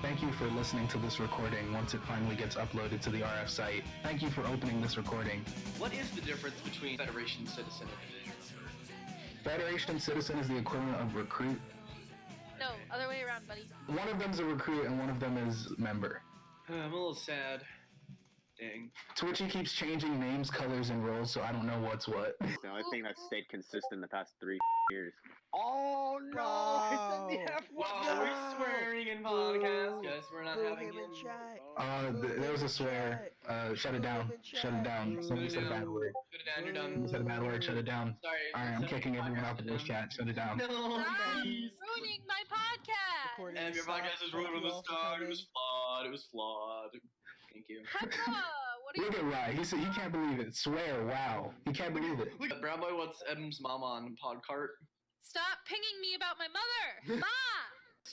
Thank you for listening to this recording once it finally gets uploaded to the RF site. Thank you for opening this recording. What is the difference between Federation, Citizen, and Division? Federation Citizen is the equivalent of recruit. No, other way around, buddy. One of them's a recruit and one of them is member. I'm a little sad. Dang. Twitchy keeps changing names, colors, and roles, so I don't know what's what. The only thing that's stayed consistent the past 3 years. Oh no! I said the F word. Whoa, we're swearing in podcast. Guess we're not having him in it. chat. There was a swear. Shut it down. Shut it down. Somebody said a bad word. Shut it down, you're done. Somebody said a bad word. Shut it down. Sorry. Alright, I'm kicking everyone out of this chat. Shut it down. No, Stop please. ruining my podcast! And your podcast is ruined from the start. It was flawed. It was flawed. Thank you. Peppa, what are you Look at Rye. He can't believe it. Swear. Wow. He can't believe it. Look at Brown Boy wants M's mom on Podcart. Stop pinging me about my mother! Ma!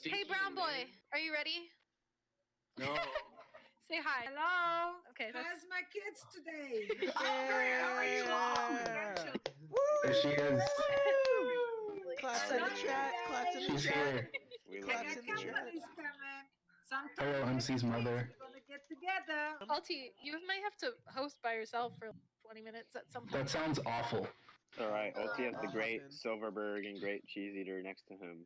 Hey, Brown Boy, are you ready? No. Say hi. Hello. Okay, that's... How's my kids today? There she is. Claps in the chat. Claps in the She's chat. here. We I love got Claps in the chat. companies coming. Sometimes Hello, Emcee's mother. we're gonna get together. Alti, you might have to host by yourself for 20 minutes at some point. That sounds awful. Alright, Ulti has the Often. great Silverburg and great cheese eater next to him.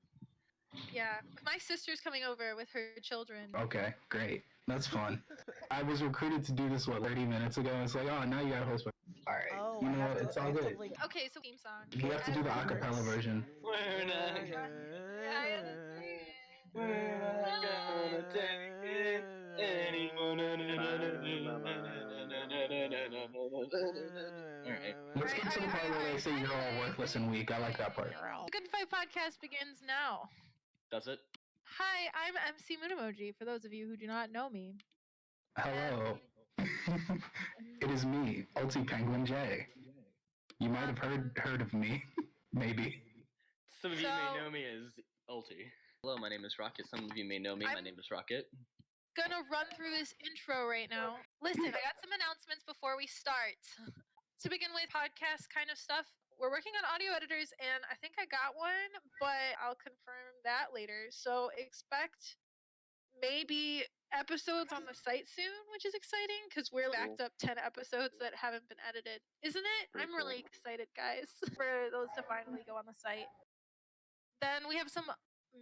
Yeah, my sister's coming over with her children. Okay, great. That's fun. I was recruited to do this, 30 minutes ago? It's like, oh, now you gotta host. Alright, Oh, you I know have what? to- It's I all have to good. link- Okay, so theme song. We have to do the acapella version. We're not gonna take it anymore. Alright. Let's get to the part where they say you're all worthless and weak. I like that part. Good Fight Podcast begins now. Does it? Hi, I'm MC Moon Emoji, for those of you who do not know me. Hello. It is me, Ultipenguinj. You might have heard of me. Maybe. Some of you So- may know me as Ulti. Hello, my name is Rocket. Some of you may know me. My I'm- name is Rocket. Gonna run through this intro right now. Listen, I got some announcements before we start. To begin with, podcast kind of stuff. We're working on audio editors, and I think I got one, but I'll confirm that later. So expect maybe episodes on the site soon, which is exciting because we're backed up 10 episodes that haven't been edited. Isn't it? Pretty I'm really excited, guys, for those to finally go on the site. Then we have some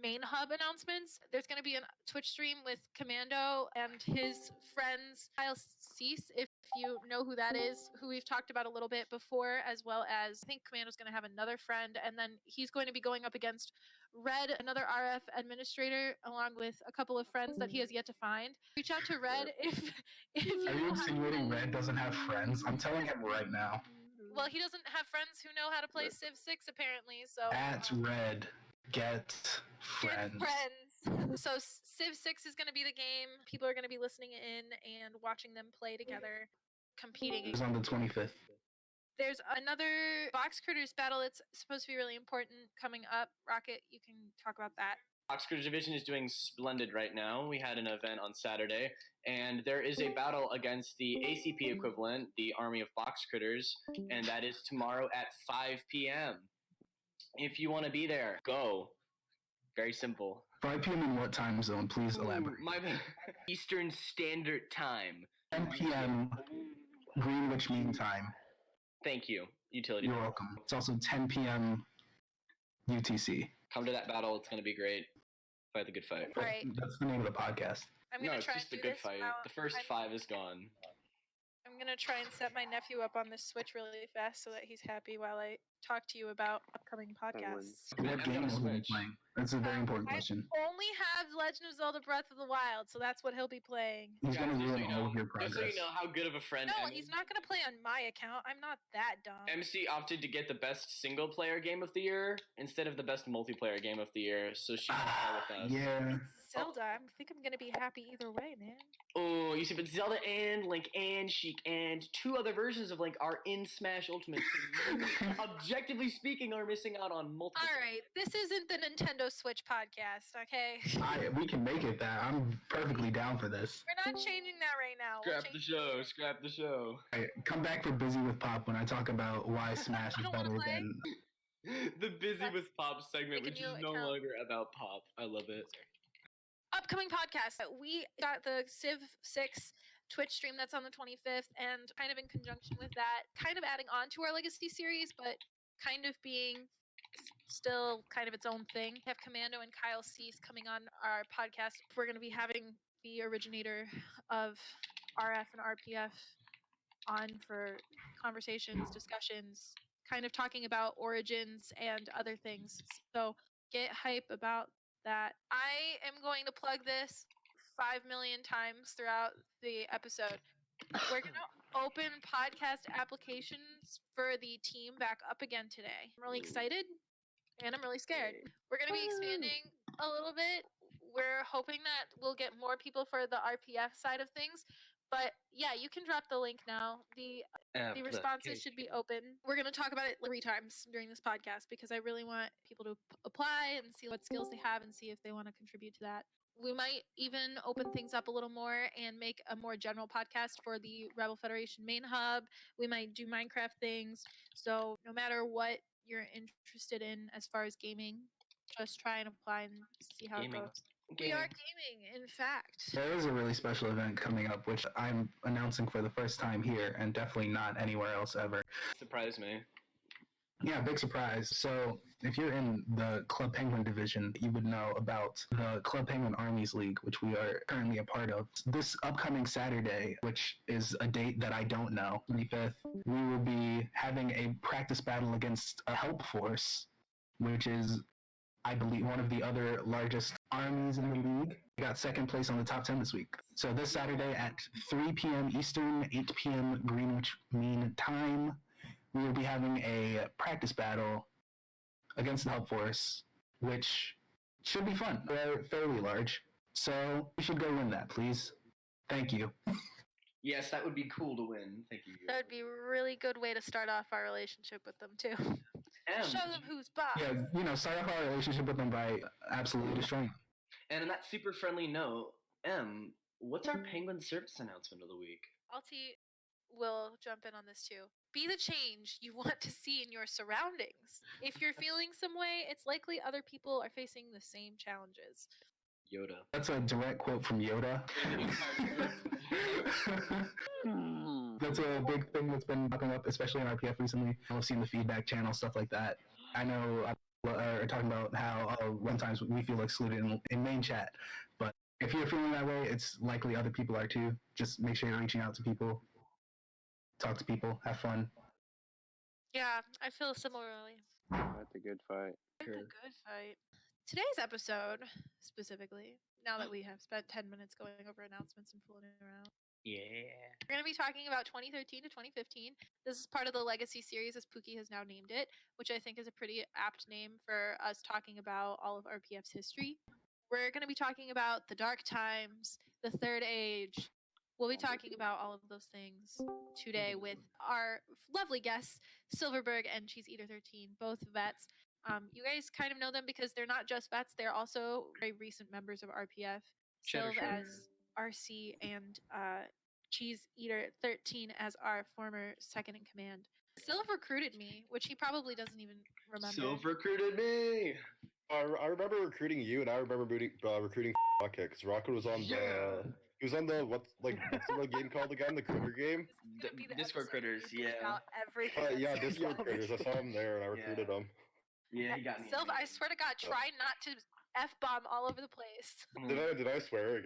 main hub announcements. There's going to be a Twitch stream with Commando and his friends, Kyle Cease, if you know who that is, who we've talked about a little bit before, as well as I think Commando's going to have another friend, and then he's going to be going up against Red, another RF administrator, along with a couple of friends that he has yet to find. Reach out to Red if you Are you have insinuating friends. Red doesn't have friends? I'm telling him right now. Well, he doesn't have friends who know how to play Civ 6 apparently, so At Red, get Get friends. friends. So Civ 6 is going to be the game. People are going to be listening in and watching them play together, competing. It's on the 25th. There's another Box Critters battle that's supposed to be really important coming up. Rocket, you can talk about that. Oxford Division is doing splendid right now. We had an event on Saturday, and there is a battle against the ACP equivalent, the Army of Box Critters, and that is tomorrow at 5 p.m. If you want to be there, go. Very simple. 5 p.m. in what time zone? Please elaborate. My Eastern Standard Time. 10 p.m. Greenwich Mean Time. Thank you, utility. You're welcome. It's also 10 p.m. UTC. Come to that battle. It's going to be great. Fight the good fight. All right. That's the name of the podcast. I'm No, going to it's try just and a do good this fight. while The first I'm- 5 is gone. I'm going to try and set my nephew up on this Switch really fast so that he's happy while I talk to you about upcoming podcasts. Yeah, What I've game got a will he be Switch. playing? That's a very important I question. only have Legend of Zelda Breath of the Wild, so that's what he'll be playing. He's going to Guys, just so ruin you all know- of your Just so progress. you know how good of a friend No, Em he's is. not going to play on my account. I'm not that dumb. Emcee opted to get the best single player game of the year instead of the best multiplayer game of the year, so she can play with us. Yeah. It's Zelda. I think I'm going to be happy either way, man. Oh, you see, but Zelda and Link and Sheik and 2 other versions of Link are in Smash Ultimate. So you, objectively speaking, are missing out on multiple. All right, this isn't the Nintendo Switch podcast, okay? We can make it that. I'm perfectly down for this. We're not changing that right now. We'll Scrap the change show. Scrap the show. All right, come back for Busy with Pop when I talk about why Smash You is don't wanna better play? than... The busy with Pop segment, Make a which new is no account. longer about Pop. I love it. upcoming podcast. We got the Civ 6 Twitch stream that's on the 25th, and kind of in conjunction with that, kind of adding on to our Legacy series, but kind of being still kind of its own thing. We have Commando and Kyle Cease coming on our podcast. We're going to be having the originator of RF and RPF on for conversations, discussions, kind of talking about origins and other things. So get hype about that. I am going to plug this 5 million times throughout the episode. We're going to open podcast applications for the team back up again today. I'm really excited and I'm really scared. We're going to be expanding a little bit. We're hoping that we'll get more people for the RPF side of things. But yeah, you can drop the link now. The responses should be open. We're going to talk about it 3 times during this podcast because I really want people to apply and see what skills they have and see if they want to contribute to that. We might even open things up a little more and make a more general podcast for the Rebel Federation main hub. We might do Minecraft things. So no matter what you're interested in as far as gaming, just try and apply and see how it goes. We are gaming, in fact. There is a really special event coming up, which I'm announcing for the first time here, and definitely not anywhere else ever. Surprise me. Yeah, big surprise. So, if you're in the Club Penguin division, you would know about the Club Penguin Armies League, which we are currently a part of. This upcoming Saturday, which is a date that I don't know, 25th, we will be having a practice battle against a help force, which is, I believe, one of the other largest armies in the league. We got second place on the top 10 this week. So this Saturday at 3 p.m. Eastern, 8 p.m. Greenwich Mean Time, we will be having a practice battle against the help force, which should be fun. They're fairly large. So we should go win that, please. Thank you. Yes, that would be cool to win. Thank you. That would be a really good way to start off our relationship with them, too. Show them who's boss. Yeah, start off our relationship with them by absolutely destroying them. And on that super friendly note, what's our Penguin service announcement of the week? Alti will jump in on this too. Be the change you want to see in your surroundings. If you're feeling some way, it's likely other people are facing the same challenges. Yoda. That's a direct quote from Yoda. That's a big thing that's been popping up, especially on RPF recently. I've seen the feedback channel, stuff like that. I know are talking about how sometimes we feel excluded in main chat, but if you're feeling that way, it's likely other people are too. Just make sure you're reaching out to people, talk to people, have fun. Yeah, I feel similarly. That's a good fight. It's a good fight. Today's episode, specifically, now that we have spent 10 minutes going over announcements and fooling around. Yeah. We're going to be talking about 2013 to 2015. This is part of the Legacy series, as Pookie has now named it, which I think is a pretty apt name for us talking about all of RPF's history. We're going to be talking about the Dark Times, the Third Age. We'll be talking about all of those things today with our lovely guests, Silverburg and Cheese Eater 13, both vets. You guys kind of know them because they're not just vets, they're also very recent members of RPF. Silv as RC and Cheese Eater 13 as our former second in command. Silv recruited me, which he probably doesn't even remember. Silv recruited me! I remember recruiting you, and I remember recruiting Rocket, because Rocket was on the... He was on the, what's the game called again? The critter game? Discord critters, yeah. Yeah, Discord critters. I saw him there, and I recruited him. Yeah, he got me. Silv, I swear to God, try not to F-bomb all over the place. Did I swear?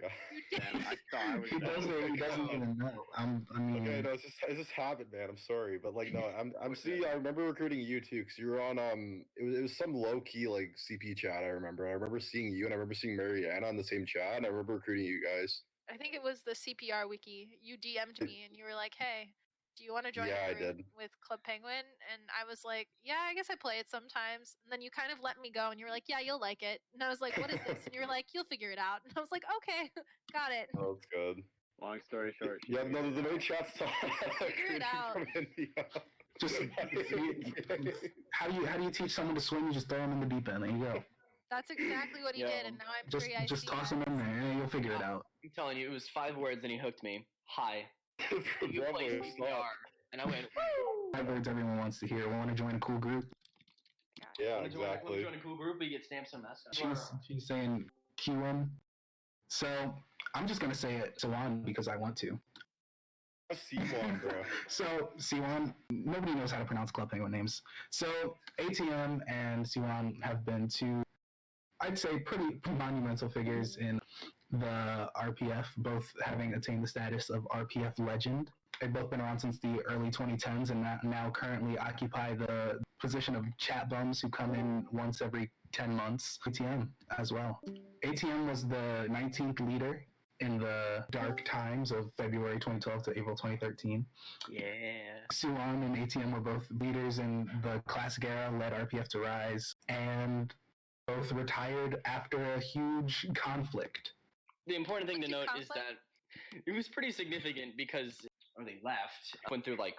Damn, I thought I was He doesn't even know. I mean, okay, no, it's just habit, man. I'm sorry, but like, no, I remember recruiting you too, because you were on it was some low key like CP chat. I remember seeing you, and I remember seeing Marianne on the same chat, and I remember recruiting you guys. I think it was the CPR wiki. You DM'd me, and you were like, "Hey, do you want to join I a group did. with Club Penguin?" And I was like, "Yeah, I guess I play it sometimes." And then you kind of let me go, and you were like, "Yeah, you'll like it." And I was like, "What is this?" And you were like, "You'll figure it out." And I was like, "Okay, got it." Oh, that's good. Long story short. Yeah, no, the main chat's Figure it out. from India. just how do you teach someone to swim? You just throw them in the deep end. There you go. That's exactly what he did, and now I'm free. Just toss them in there, and you'll figure it out. I'm telling you, it was 5 words, and he hooked me. Hi. You play Bravo, CPR. And I went, woo! 5 words everyone wants to hear. Want to join a cool group? Yeah, Want to exactly. join a cool group, we get stamps and mascots. She's saying QM. So I'm just gonna say it Siwan because I want to. C1, bro. So Siwan, nobody knows how to pronounce Club Penguin names. So ATM and Siwan have been two, I'd say, pretty monumental figures in the RPF, both having attained the status of RPF legend. They've both been around since the early 2010s and now currently occupy the position of chat bums who come in once every 10 months. ATM as well. ATM was the 19th leader in the dark times of February 2012 to April 2013. Yeah. Siwan and ATM were both leaders in the classic era, led RPF to rise, and both retired after a huge conflict. The important thing to Which note is conflict? that it was pretty significant because when they left, went through like,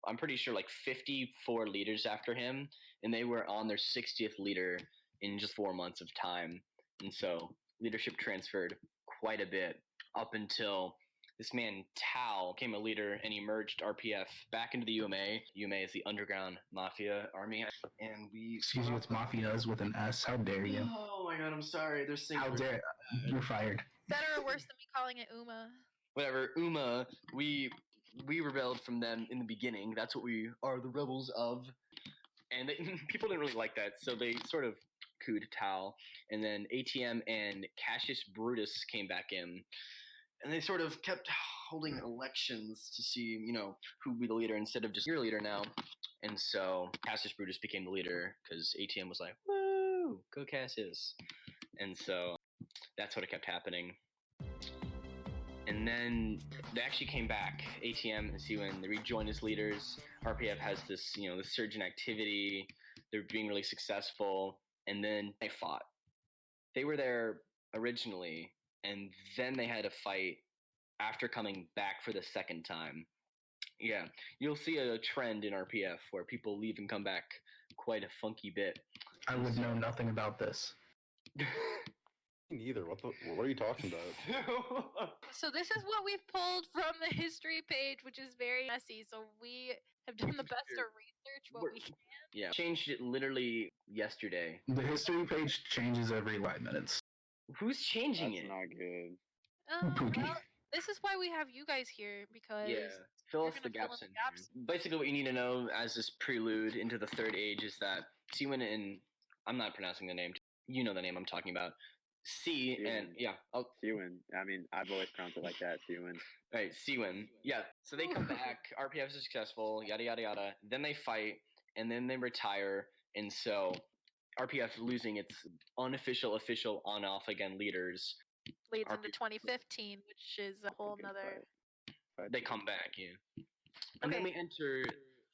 I'm pretty sure like 54 leaders after him, and they were on their 60th leader in just 4 months of time. And so leadership transferred quite a bit up until this man Tao became a leader and emerged RPF back into the UMA. UMA is the underground mafia army, and we. Excuse you, it's mafias with an S. How dare you? Oh my god, I'm sorry. There's things. How dare you're fired. Better or worse than me calling it Uma? Whatever, Uma, we rebelled from them in the beginning. That's what we are, the rebels of. And people didn't really like that, so they sort of cooed Tao. And then ATM and Cassius Brutus came back in. And they sort of kept holding elections to see, who would be the leader instead of just your leader now. And so Cassius Brutus became the leader because ATM was like, woo, go Cassius. And so that's what kept happening. And then they actually came back. ATM and Siwan, they rejoined as leaders. RPF has this, this surge in activity. They're being really successful. And then they fought. They were there originally, and then they had to fight after coming back for the second time. Yeah, you'll see a trend in RPF where people leave and come back quite a funky bit. I would know nothing about this. Neither. What are you talking about? So this is what we've pulled from the history page, which is very messy. So we have done the best to research what we can. Yeah, changed it literally yesterday. The history page changes every 5 minutes. Who's changing That's it? not good. Pookie. Well, this is why we have you guys here, because Yeah, fill you're us the gonna fill gaps in in the gaps. here. Basically, what you need to know as this prelude into the third age is that Siwan and I'm not pronouncing the name. You know the name I'm talking about. C and Siwan. I mean, I've always pronounced it like that. Siwan. Right, Siwan. Yeah. So they come back. RPF is successful. Yada yada yada. Then they fight, and then they retire, and so RPF losing its unofficial, official, on-off again leaders. Leads into RPF 2015, which is a whole nother. They come back, yeah. And then we enter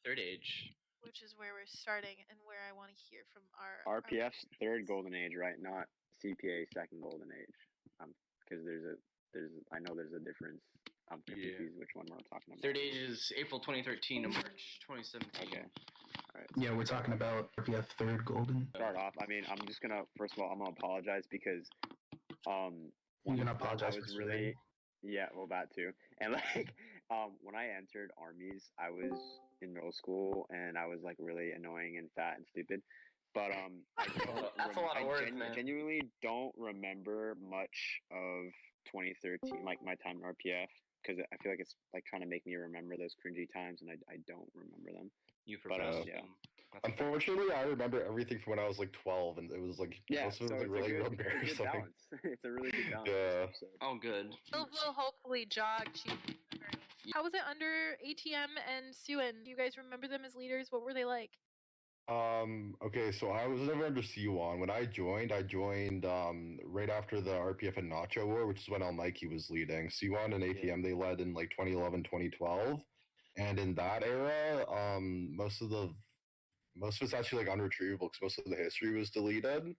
third age. Which is where we're starting and where I want to hear from our RPF's third golden age, right? Not CPA's second golden age. Because I know there's a difference. I'm confused which one we're talking about. Third age is April 2013 to March 2017. Okay. All right. Yeah, we're talking about RPF third golden. Start off. I mean, I'm just gonna first of all, I'm gonna apologize because You're gonna apologize I was for really well, that too. And like when I entered armies, I was in middle school and I was like really annoying and fat and stupid. But I don't That's a lot of words, man. genuinely don't remember much of 2013, like my time in RPF, because I feel like it's like trying to make me remember those cringy times, and I don't remember them. You But forgot. yeah. Unfortunately, I remember everything from when I was like 12, and it was like most of it was like really it's a embarrassing. good balance. It's a really good balance. Yeah. This episode. Oh, good. We'll hopefully jog to. How was it under ATM and Siwan? Do you guys remember them as leaders? What were they like? Okay, so I was never under C1. When I joined right after the RPF and Nacho War, which is when Mikey was leading. C1 and ATM they led in like 2011, 2012. And in that era, most of it's actually like unretrievable because most of the history was deleted.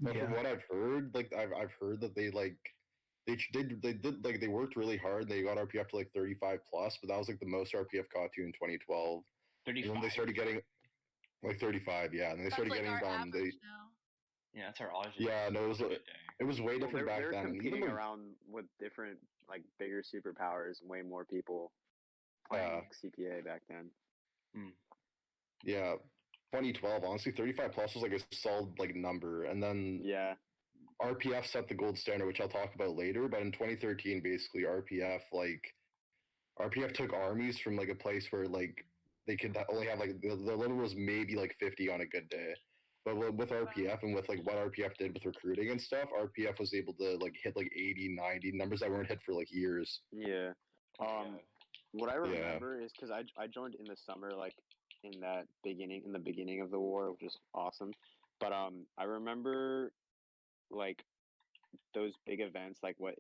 But from what I've heard, like I've heard that they worked really hard. They got RPF to like 35 plus, but that was like the most RPF caught to in 2012. 35. And then they started getting like 35, yeah, and they started like getting our average now. Yeah, that's our average. Yeah, no, it was way different back they're then. And competing even around with different, like, bigger superpowers, way more people playing CPA back then. Yeah, 2012, honestly, 35 plus was like a solid like number, and then RPF set the gold standard, which I'll talk about later. But in 2013, basically RPF took armies from like a place where like they could only have like the limit was maybe like 50 on a good day. But with RPF and with like what RPF did with recruiting and stuff, RPF was able to like hit like 80, 90 numbers that weren't hit for like years. Yeah. What I remember is because I joined in the summer, like in the beginning of the war, which was awesome. But I remember like those big events, like what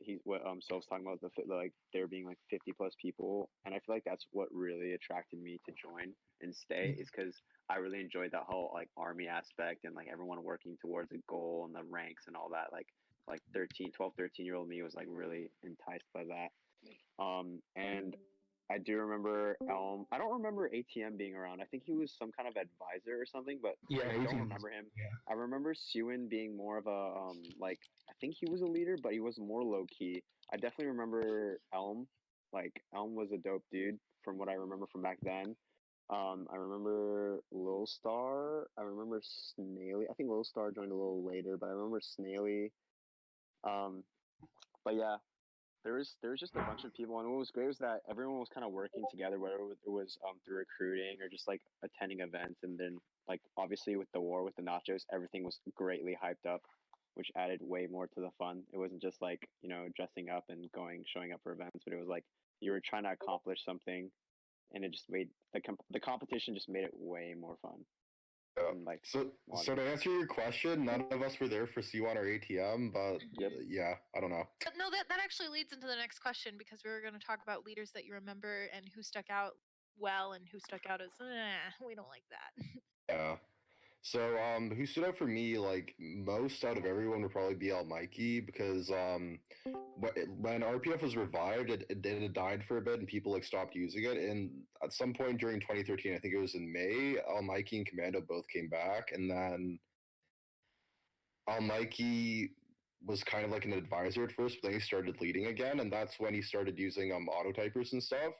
Sylph's talking about, like there being like 50 plus people, and I feel like that's what really attracted me to join and stay, is because I really enjoyed that whole like army aspect and like everyone working towards a goal and the ranks and all that. Like 13-year-old me was like really enticed by that. And I do remember I don't remember ATM being around. I think he was some kind of advisor or something, but Yeah, I don't remember him. Yeah. I remember Sewin being more of a like, I think he was a leader, but he was more low key. I definitely remember Elm. Like Elm was a dope dude from what I remember from back then. I remember Lil Star. I remember Snaily. I think Lil Star joined a little later, but I remember Snaily. But yeah, there was just a bunch of people, and what was great was that everyone was kind of working together, whether it was through recruiting or just like attending events, and then like obviously with the war with the nachos, everything was greatly hyped up, which added way more to the fun. It wasn't just like dressing up and showing up for events, but it was like you were trying to accomplish something, and it just made the competition just made it way more fun. Yeah. And, like, So to answer your question, none of us were there for C1 or ATM, but yeah, I don't know. But no, that actually leads into the next question, because we were going to talk about leaders that you remember and who stuck out well and who stuck out as we don't like that. Yeah. So, who stood out for me, like, most out of everyone would probably be Mikey, because, when RPF was revived, it had died for a bit, and people, like, stopped using it, and at some point during 2013, I think it was in May, Mikey and Commando both came back, and then Mikey was kind of like an advisor at first, but then he started leading again, and that's when he started using, autotypers and stuff,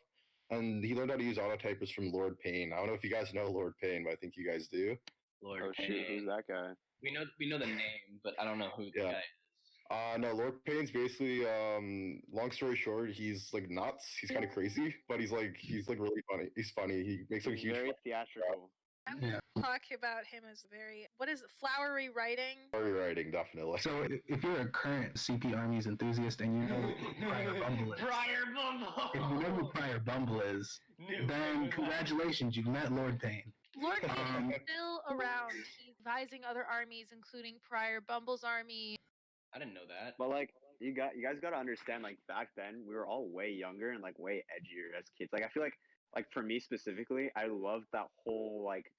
and he learned how to use autotypers from Lord Payne. I don't know if you guys know Lord Payne, but I think you guys do. Lord oh shoot, who's that guy? We know the name, but I don't know who the guy is. No, Lord Payne's basically, long story short, he's like nuts. He's kind of crazy, but he's like really funny. He's funny. He makes like a huge Very theatrical. Yeah. Talk about him as very, what is it, flowery writing? story writing, definitely. So if you're a current CP Armies enthusiast and you know who Prior Bumble is, if you know who Prior Bumble is, then congratulations, you've met Lord Payne. Lord Payne is still around. He's advising other armies, including Prior Bumble's army. I didn't know that. But like you guys got to understand, like back then we were all way younger and like way edgier as kids. Like I feel like for me specifically, I loved that whole like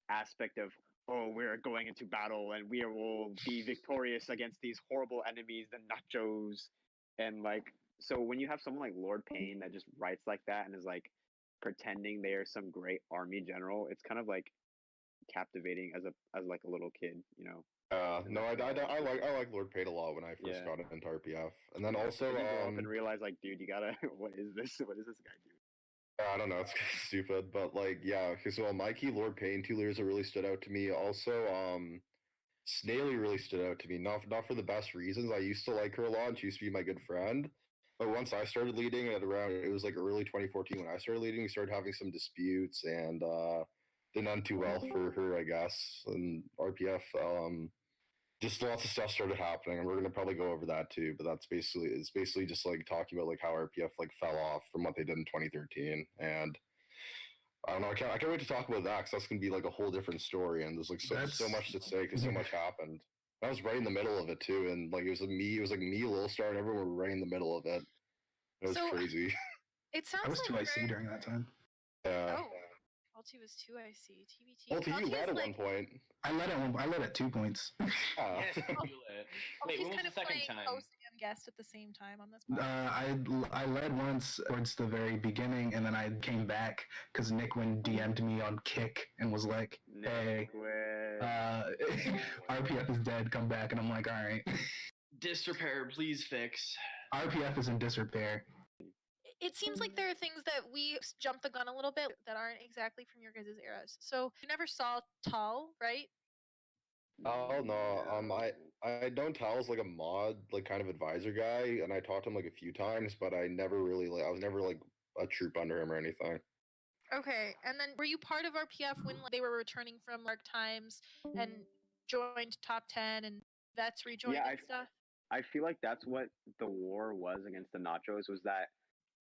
aspect of, oh, we're going into battle and we will be victorious against these horrible enemies, the nachos, and like, so when you have someone like Lord Payne that just writes like that and is like pretending they are some great army general, it's kind of like captivating as like a little kid, No, I like Lord Payne a lot when I first got into RPF, and then also you grow up and realize like, dude, you gotta what is this guy doing? I don't know, it's stupid, but like, yeah. Okay, so Mikey, Lord Payne, two leaders that really stood out to me. Also, Snaily really stood out to me. Not for the best reasons. I used to like her a lot, and she used to be my good friend. But once I started leading it was like early 2014 when I started leading, we started having some disputes, and didn't end too well for her, I guess. And RPF, just lots of stuff started happening, and we're gonna probably go over that too. But it's basically just like talking about like how RPF like fell off from what they did in 2013, and I don't know. I can't wait to talk about that, because that's gonna be like a whole different story, and there's like so much to say because so much happened. I was right in the middle of it too, and like it was like me, Lil Star, and everyone were right in the middle of it. It was crazy. It sounds I was like 2IC during that time. Yeah. Oh, Ulti was 2IC. TBT. Ulti, you led at one point. I led at 2 points. Yes, you lit. Wait, Ulti's when was kind the of second playing time? host and guest at the same time on this podcast. I led once towards the very beginning, and then I came back because Nickwin DM'd me on Kick and was like, "Hey, RPF is dead. Come back." And I'm like, "All right." Disrepair, please fix. RPF is in disrepair. It seems like there are things that we jumped the gun a little bit that aren't exactly from your guys' eras. So you never saw Tall, right? Oh no, I know Tal's like a mod, like kind of advisor guy, and I talked to him like a few times, but I never really like I was never like a troop under him or anything. Okay, and then were you part of RPF when like, they were returning from dark times and joined top 10 and vets rejoined Yeah, and stuff? I feel like that's what the war was against the Nachos, was that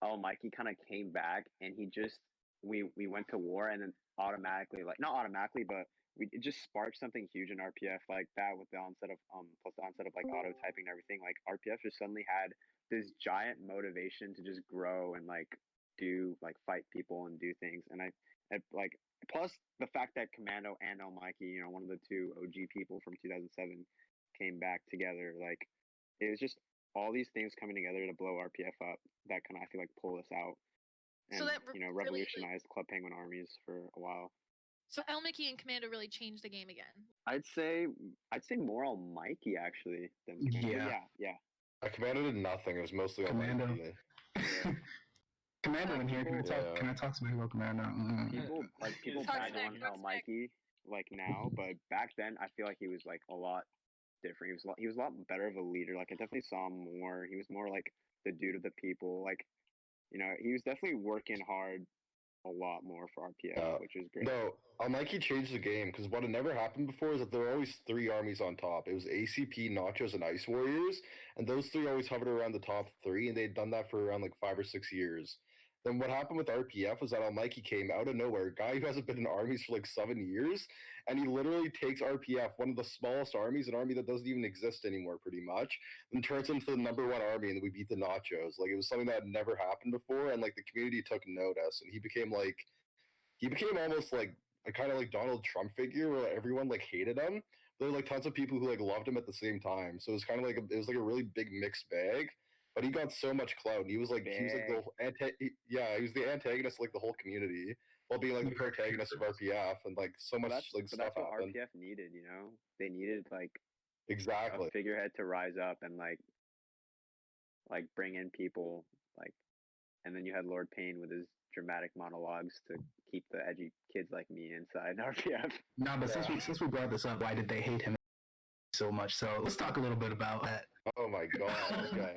Mikey kind of came back and he just we went to war, and then automatically, like not automatically, but it just sparked something huge in RPF like that, with the onset of plus the onset of like auto typing and everything. Like RPF just suddenly had this giant motivation to just grow and like do like fight people and do things. And I like, plus the fact that Commando and Mikey, you know, one of the two OG people from 2007, came back together. Like it was just all these things coming together to blow RPF up that kind of, I feel like, pull us out and, So that you know, really, revolutionized Club Penguin armies for a while. So Elmecee and Commando really changed the game again. I'd say more on Mikey actually than Commando. Yeah. Yeah. Commando did nothing. It was mostly on Commando. Mikey. Yeah. Commando in here. Can I talk? Yeah. Can I talk some about Commando? People Talk bag smack, on talk smack. Mikey like now, but back then I feel like he was like a lot different. He was a lot better of a leader. Like I definitely saw him more. He was more like the dude of the people. Like, you know, he was definitely working hard a lot more for RPF, which is great. No, Mikey changed the game because what had never happened before is that there were always three armies on top. It was ACP, Nachos, and Ice Warriors, and those three always hovered around the top three, and they'd done that for around like 5 or 6 years. Then what happened with RPF was that Mikey came out of nowhere, a guy who hasn't been in armies for like 7 years, and he literally takes RPF, one of the smallest armies, an army that doesn't even exist anymore, pretty much, and turns into the #1 army, and we beat the Nachos. Like it was something that had never happened before, and like the community took notice, and he became almost like a kind of like Donald Trump figure where everyone like hated him. There were like tons of people who like loved him at the same time. So it was kind of like it was like a really big mixed bag. But he got so much clout. And he was like the he was the antagonist of, like the whole community, while being like the protagonist of RPF, and like so much like stuff that's what happened. RPF needed, you know? They needed like Exactly. a figurehead to rise up and like bring in people, like, and then you had Lord Payne with his dramatic monologues to keep the edgy kids like me inside RPF. No, but since we brought this up, why did they hate him so much? So let's talk a little bit about that. Oh my god. Okay.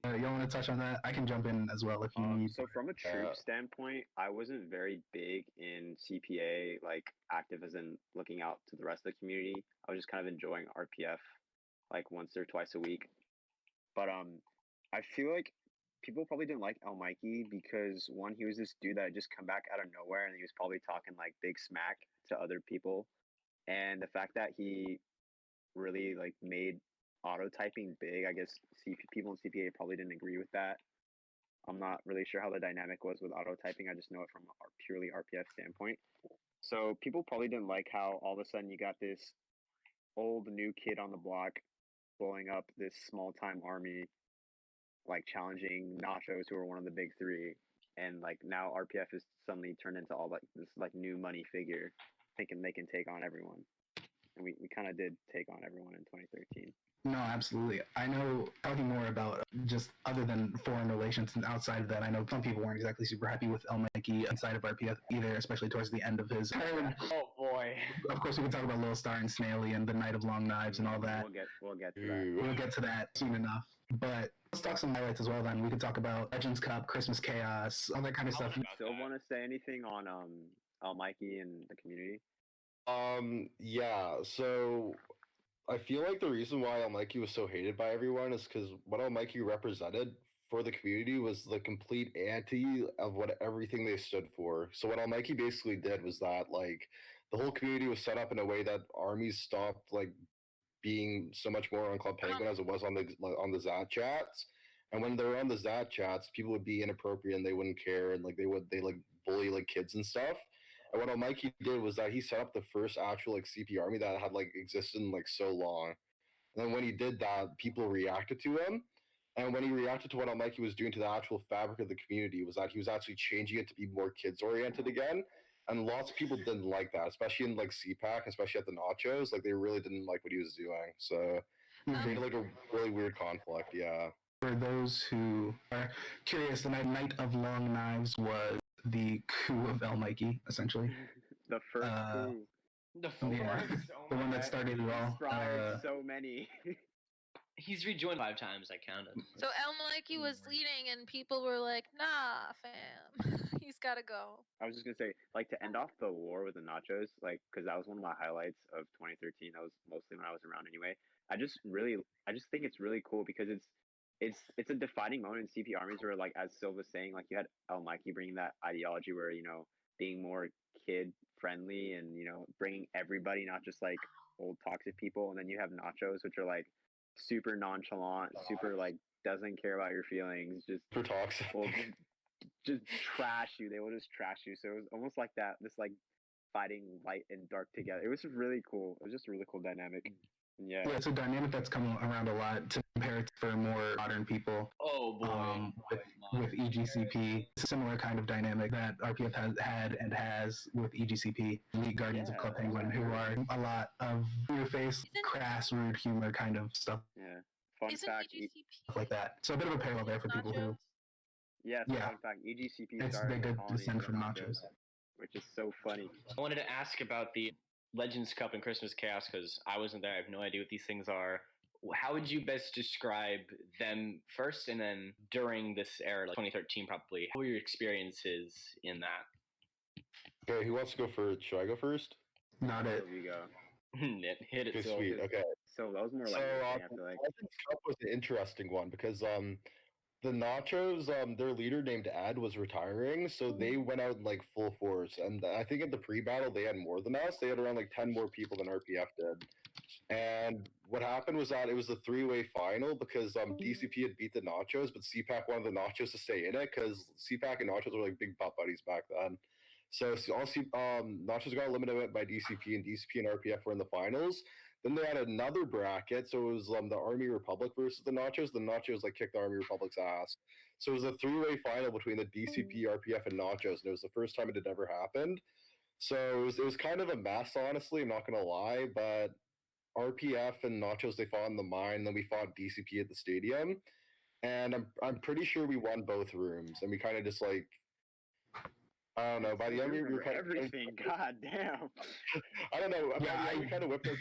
You want to touch on that? I can jump in as well if you need. So from a troop standpoint, I wasn't very big in CPA, like active as in looking out to the rest of the community. I was just kind of enjoying RPF like once or twice a week. But I feel like people probably didn't like Mikey because one, he was this dude that had just come back out of nowhere, and he was probably talking like big smack to other people. And the fact that he really like made auto typing big, I guess people in CPA probably didn't agree with that. I'm not really sure how the dynamic was with auto typing. I just know it from a purely RPF standpoint. So people probably didn't like how all of a sudden you got this old new kid on the block blowing up this small time army, like challenging Nachos, who are one of the big three, and like now RPF is suddenly turned into all like this like new money figure, thinking they can take on everyone. And we kind of did take on everyone in 2013. No, absolutely. I know, talking more about just other than foreign relations and outside of that, I know some people weren't exactly super happy with Mikey inside of RPF either, especially towards the end of his term. Oh boy. Of course, we can talk about Little Star and Snaily and the Night of Long Knives and all that. We'll get to that. We'll get to that soon enough. But let's talk some highlights as well then. We could talk about Legends Cup, Christmas Chaos, all that kind of stuff. You still want to say anything on Mikey and the community? Yeah, so I feel like the reason why Mikey was so hated by everyone is because what Mikey represented for the community was the complete anti of what everything they stood for. So what Mikey basically did was that like the whole community was set up in a way that armies stopped like being so much more on Club Penguin as it was on the Zat chats. And when they were on the Zat chats, people would be inappropriate and they wouldn't care, and like they like bully like kids and stuff. And what Mikey did was that he set up the first actual like CP army that had like existed in like so long. And then when he did that, people reacted to him. And when he reacted to what Mikey was doing to the actual fabric of the community, was that he was actually changing it to be more kids oriented again. And lots of people didn't like that, especially in like CPAC, especially at the Nachos. Like they really didn't like what he was doing. So it created like a really weird conflict. Yeah. For those who are curious, the Night of Long Knives was the coup of Mikey, essentially. The first coup. The Yeah. first, The one that started it all. Inspired so many. he's rejoined 5 times. I counted. So El Maliki was leading, and people were like, "Nah, fam, he's gotta go." I was just gonna say, like, to end off the war with the nachos, like, because that was one of my highlights of 2013. That was mostly when I was around anyway. I just think it's really cool because it's a defining moment in CP armies where, like, as Silva was saying, like, you had El Mikey bringing that ideology where, you know, being more kid friendly and, you know, bringing everybody, not just like old toxic people, and then you have nachos, which are like super nonchalant, super like doesn't care about your feelings, just For toxic. will just trash you. They will just trash you. So it was almost like that, this like fighting light and dark together. It was really cool. It was just a really cool dynamic. Yeah. Yeah, it's a dynamic that's come around a lot to compare it for more modern people. Oh boy. With EGCP, it's a similar kind of dynamic that RPF has had and has with EGCP, Elite Guardians of Club Penguin, who are a lot of your face, crass, rude humor kind of stuff. Yeah. Fun Isn't fact. EGCP Stuff like that. So a bit of a parallel there for people who. nachos? Yeah. Yeah. Fun fact. EGCP It's, started they did colonies descend with from nachos. which is so funny. I wanted to ask about the Legends Cup and Christmas Chaos because I wasn't there. I have no idea what these things are. How would you best describe them first and then during this era, like 2013 probably? What were your experiences in that? Okay, who wants to go first? Should I go first? Not it. There we go. Hit it, Okay, Sil. sweet. Okay. So that was more like, So I feel like. Legends Cup was an interesting one because the Nachos, their leader named Ad was retiring, so they went out in like full force. And I think in the pre-battle they had more than us. They had around like 10 more people than RPF did. And what happened was that it was a three-way final because DCP had beat the Nachos, but CPAC wanted the Nachos to stay in it because CPAC and Nachos were like big butt buddies back then. So all Nachos got eliminated by DCP, and DCP and RPF were in the finals. Then they had another bracket, so it was the Army Republic versus the Nachos. The Nachos like kicked the Army Republic's ass. So it was a three-way final between the DCP, RPF, and Nachos, and it was the first time it had ever happened. So it was kind of a mess, honestly. I'm not gonna lie, but RPF and Nachos they fought in the mine. Then we fought DCP at the stadium, and I'm pretty sure we won both rooms. And we kind of just like I don't know. By the end, we were kind of everything. God damn. I don't know. Yeah, we kind of whipped our.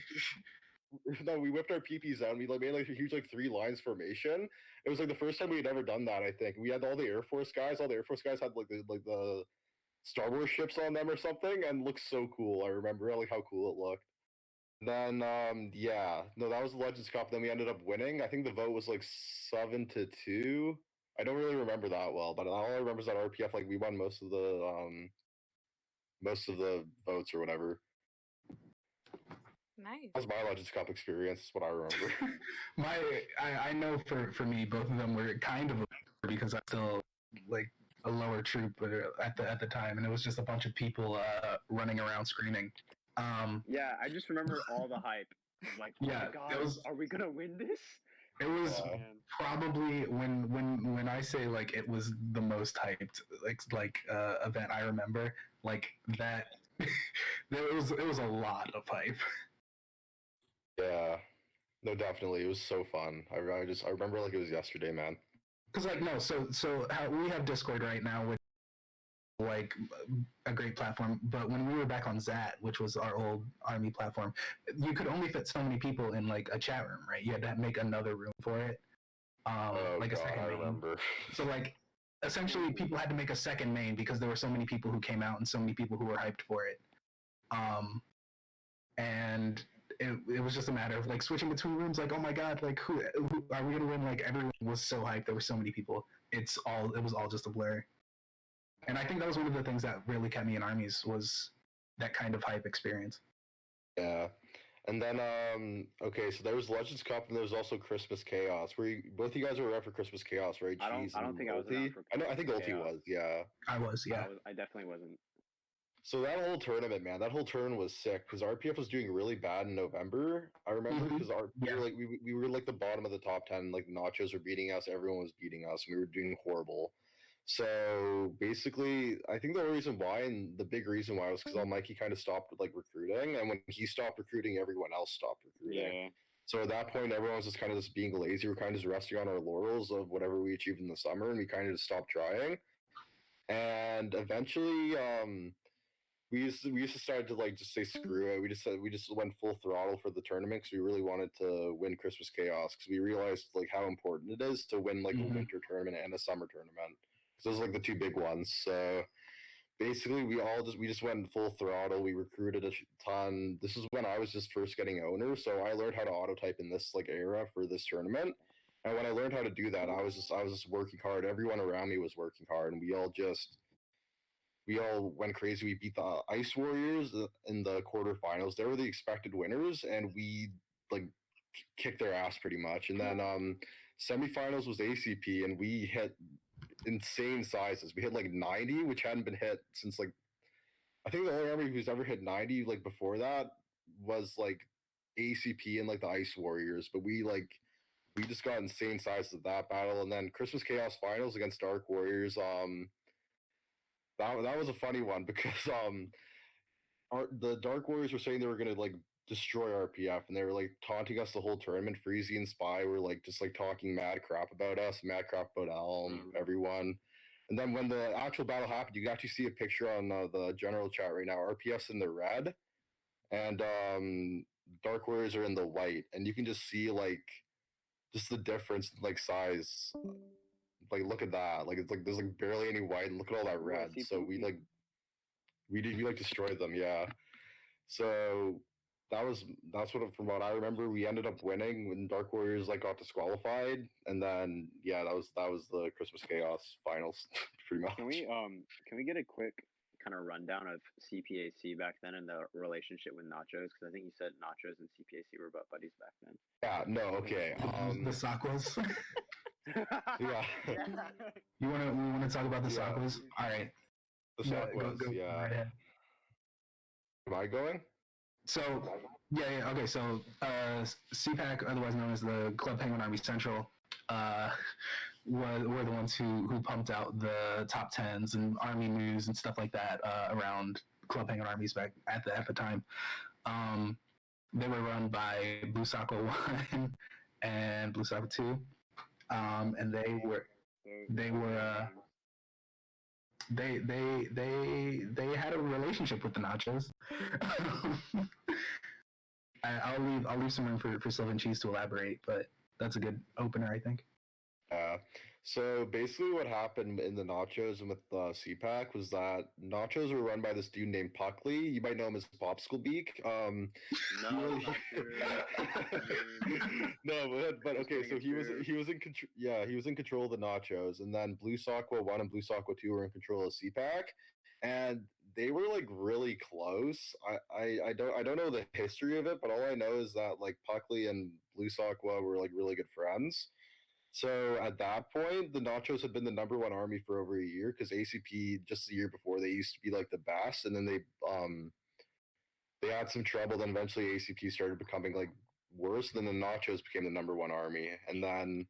No, we whipped our PPs out. And we like made like a huge like 3 lines formation. It was like the first time we had ever done that. I think we had all the Air Force guys. All the Air Force guys had like the Star Wars ships on them or something, and looked so cool. I remember like how cool it looked. Then yeah, no, that was the Legends Cup. Then we ended up winning. I think the vote was like 7-2. I don't really remember that well, but all I remember is that RPF like we won most of the votes or whatever. Nice. That was my Legends Cup experience. Is what I remember. I know for me both of them were kind of because I'm still like a lower troop at the time, and it was just a bunch of people running around screaming. Yeah, I just remember all the hype. Like, oh Yeah, my God, it was- are we gonna win this? It was Yeah. probably when I say like it was the most hyped event I remember, like that. it was a lot of hype. Yeah, no, definitely, it was so fun. I remember like it was yesterday, man. Because like no, so how we have Discord right now with like a great platform, but when we were back on Zat, which was our old army platform, you could only fit so many people in like a chat room, right? You had to make another room for it, like a second I main. remember. So like essentially people had to make a second main because there were so many people who came out and so many people who were hyped for it, and it was just a matter of like switching between rooms. Like, oh my God, like who are we gonna win? Like everyone was so hyped. There were so many people. It was all just a blur. And I think that was one of the things that really kept me in armies was that kind of hype experience. Yeah. And then okay, so there was Legends Cup and there was also Christmas Chaos. Both you guys were around for Christmas Chaos, right? I don't think I was around for I think Ulti Chaos. was, yeah. I was, yeah. I definitely wasn't. So that whole tournament, man, that whole turn was sick because RPF was doing really bad in November. I remember because we were like the bottom of the top 10. Like Nachos were beating us, everyone was beating us. We were doing horrible. So basically, I think the reason why, and the big reason why, was because Mikey kind of stopped like recruiting, and when he stopped recruiting, everyone else stopped recruiting. Yeah. So at that point, everyone was just kind of just being lazy. We're kind of just resting on our laurels of whatever we achieved in the summer, and we kind of just stopped trying. And eventually, we used to start to like just say screw it. We just went full throttle for the tournament because we really wanted to win Christmas Chaos because we realized like how important it is to win like a winter tournament and a summer tournament. Those are like the two big ones. So basically, we just went full throttle. We recruited a ton. This is when I was just first getting owner, so I learned how to auto type in this like era for this tournament. And when I learned how to do that, I was just working hard. Everyone around me was working hard, and we all went crazy. We beat the Ice Warriors in the quarterfinals. They were the expected winners, and we like kicked their ass pretty much. And then semifinals was ACP, and we hit insane sizes. We hit like 90, which hadn't been hit since like I think the only army who's ever hit 90 like before that was like ACP and like the Ice Warriors. But we just got insane sizes of that battle, and then Christmas Chaos finals against Dark Warriors. That was a funny one because the Dark Warriors were saying they were gonna like destroy RPF, and they were like taunting us the whole tournament. Freezy and Spy were like just like talking mad crap about us, mad crap about Elm, everyone. And then when the actual battle happened, you can actually see a picture on the general chat right now. RPF's in the red, and Dark Warriors are in the white, and you can just see like just the difference in, like size. Like look at that. Like it's like there's like barely any white, and look at all that red. So we like destroyed them, yeah. So that's from what I remember. We ended up winning when Dark Warriors like got disqualified, and then yeah, that was the Christmas Chaos finals, pretty much. Can we get a quick kind of rundown of CPAC back then and the relationship with Nachos? Because I think you said Nachos and CPAC were butt buddies back then. Yeah, no, okay. The Sakwas. Yeah. We want to talk about the Sakwas? All right. The Sakwas, yeah. Right ahead. Am I going? So, yeah, okay, so CPAC, otherwise known as the Club Penguin Army Central, were the ones who pumped out the top 10s and Army news and stuff like that around Club Penguin Armies back at the time. They were run by Blue Sakwa 1 and Blue Sakwa 2, and they had a relationship with the Nachos. I'll leave some room for Sylvan Cheese to elaborate, but that's a good opener, I think. So basically what happened in the Nachos and with CPAC was that Nachos were run by this dude named Puckley. You might know him as Popsicle Beak. No, no, but okay, so he was in control. Yeah, he was in control of the Nachos, and then Blue Sakwa 1 and Blue Sakwa 2 were in control of CPAC, and they were like really close. I don't know the history of it, but all I know is that like Puckley and Blue Sakwa were like really good friends. So at that point, the Nachos had been the number one army for over a year because ACP just the year before they used to be like the best, and then they had some trouble. Then eventually ACP started becoming like worse. Then the Nachos became the number one army, and then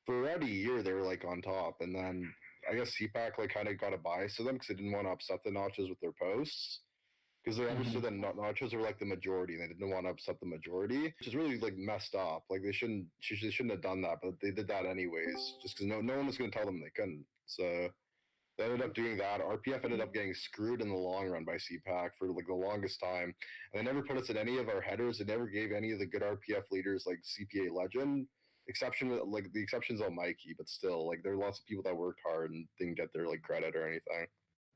for about a year they were like on top. And then I guess CPAC like kind of got a bias to them because they didn't want to upset the Nachos with their posts. Because they understood that Nachos were like the majority, and they didn't want to upset the majority, which is really like messed up. Like they shouldn't have done that, but they did that anyways, just because no one was going to tell them they couldn't. So they ended up doing that. RPF ended up getting screwed in the long run by CPAC for like the longest time, and they never put us in any of our headers. They never gave any of the good RPF leaders like CPA Legend. The exception's on Mikey, but still, like there are lots of people that worked hard and didn't get their like credit or anything.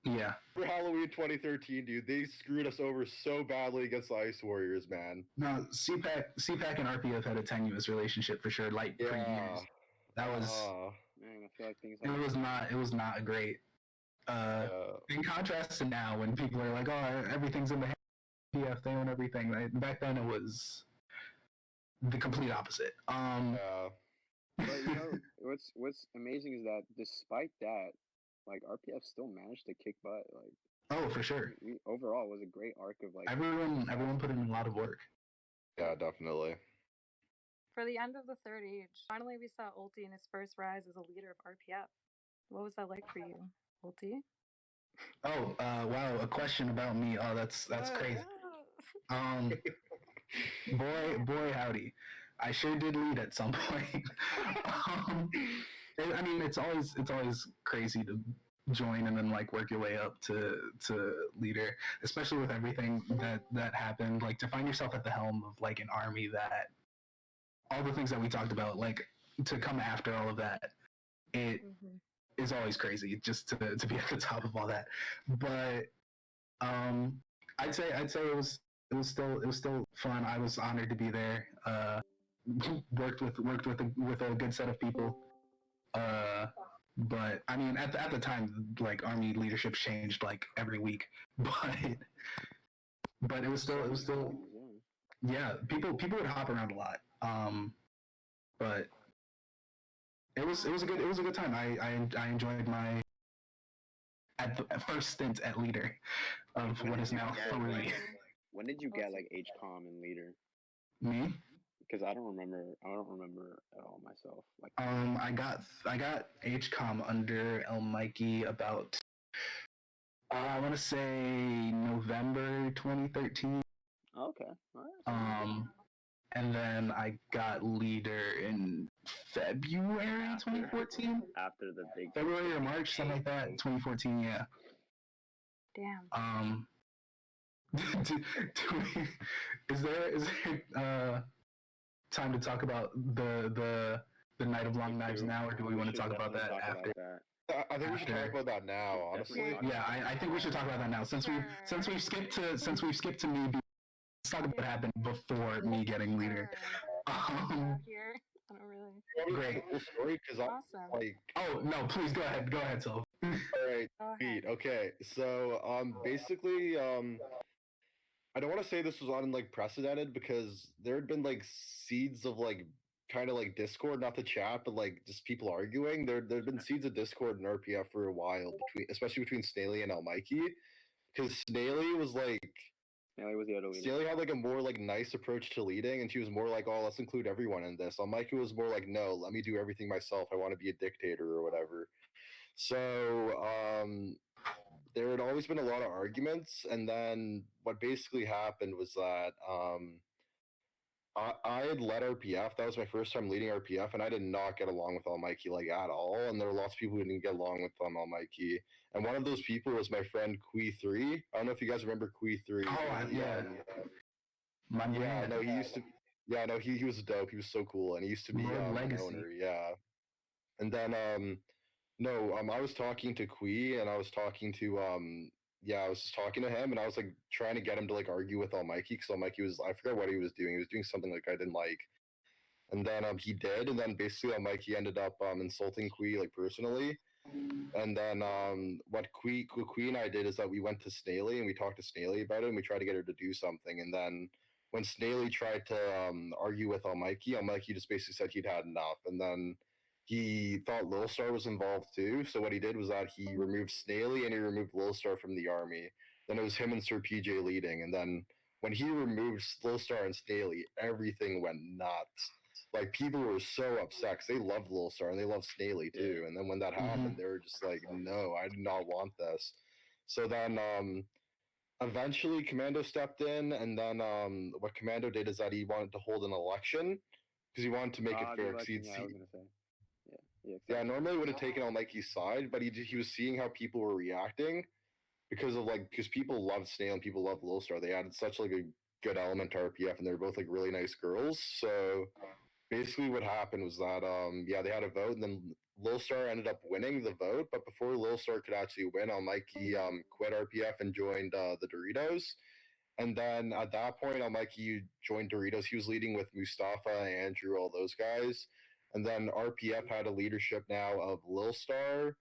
Yeah. For Halloween 2013, dude, they screwed us over so badly against the Ice Warriors, man. No, CPAC and RPF had a tenuous relationship for sure, like for years. That was man, I feel like things it was not a great in contrast to now when people are like, oh, everything's in the hands of RPF, they own everything. Right? Back then it was the complete opposite. But you know, what's amazing is that despite that, like RPF still managed to kick butt. Like, oh, for sure. Overall, it was a great arc of like everyone put in a lot of work. Yeah, definitely. For the end of the Third Age, finally we saw Ulti in his first rise as a leader of RPF. What was that like for you, Ulti? Oh, wow, a question about me. Oh, that's crazy. Boy, howdy. I sure did lead at some point. I mean, it's always crazy to join and then like work your way up to leader, especially with everything that happened. Like to find yourself at the helm of like an army that all the things that we talked about, like to come after all of that, it is always crazy just to be at the top of all that. But I'd say it was still fun. I was honored to be there. Worked with a good set of people. But I mean, at the time, like army leadership changed like every week. But it was still yeah. People would hop around a lot. But it was a good time. I enjoyed my first stint at leader of what is now 3. When did you get like HCOM and leader? Me? Because I don't remember at all myself. Like I got HCOM under Elmikey about I want to say November 2013. Okay. All right. And then I got leader in February 2014. After the big February or March, something like that. 2014, yeah. Damn. Is there time to talk about the Night of Long Knives now, or do we want to talk about that after? I think we should talk about that now, honestly. Yeah, I think we should talk about that now. Since we've skipped to me, let's talk about what happened before me getting leader. Here, I don't really. Great. Cool story, because Awesome. like. Oh no! Please go ahead, Sylv. All right. Sweet. Okay. So basically I don't want to say this was unprecedented because there had been like seeds of like kind of like Discord, not the chat, but like just people arguing. There'd been seeds of Discord in RPF for a while, especially between Snaily and Elmikey, because Snaily was like. Snaily had like a more like nice approach to leading, and she was more like, "Oh, let's include everyone in this." Elmikey was more like, "No, let me do everything myself. I want to be a dictator or whatever." So there had always been a lot of arguments, and then what basically happened was that I had led RPF. That was my first time leading RPF, and I did not get along with Elmikey like at all. And there were lots of people who didn't get along with Elmikey. And one of those people was my friend Kui3. I don't know if you guys remember Kui3. Oh yeah. Yeah, no, he used to. Yeah, no, he was dope. He was so cool, and he used to be an owner. Yeah, and then I was talking to Kui, and I was talking to I was just talking to him, and I was like trying to get him to like argue with Elmikey, because Elmikey was, I forgot what he was doing. He was doing something like I didn't like, and then he did, and then basically Elmikey ended up insulting Kui like personally, and then what Kui and I did is that we went to Snaily and we talked to Snaily about it, and we tried to get her to do something, and then when Snaily tried to argue with Elmikey just basically said he'd had enough, and then he thought Lil Star was involved too. So what he did was that he removed Snaily and he removed Lil Star from the army. Then it was him and Sir PJ leading. And then when he removed Lil Star and Snaily, everything went nuts. Like people were so upset because they loved Lil Star and they loved Snaily too. And then when that happened, they were just like, "No, I do not want this." So then eventually Commando stepped in, and then what Commando did is that he wanted to hold an election because he wanted to make it fair. Yeah, normally would have taken Elmikey's side, but he was seeing how people were reacting because people loved Snail and people loved Lil Star. They added such like a good element to RPF, and they were both like really nice girls. So basically, what happened was that they had a vote, and then Lil Star ended up winning the vote. But before Lil Star could actually win, Elmikey quit RPF and joined the Doritos. And then at that point, Elmikey joined Doritos. He was leading with Mustafa, Andrew, all those guys. And then RPF had a leadership now of Lil Star,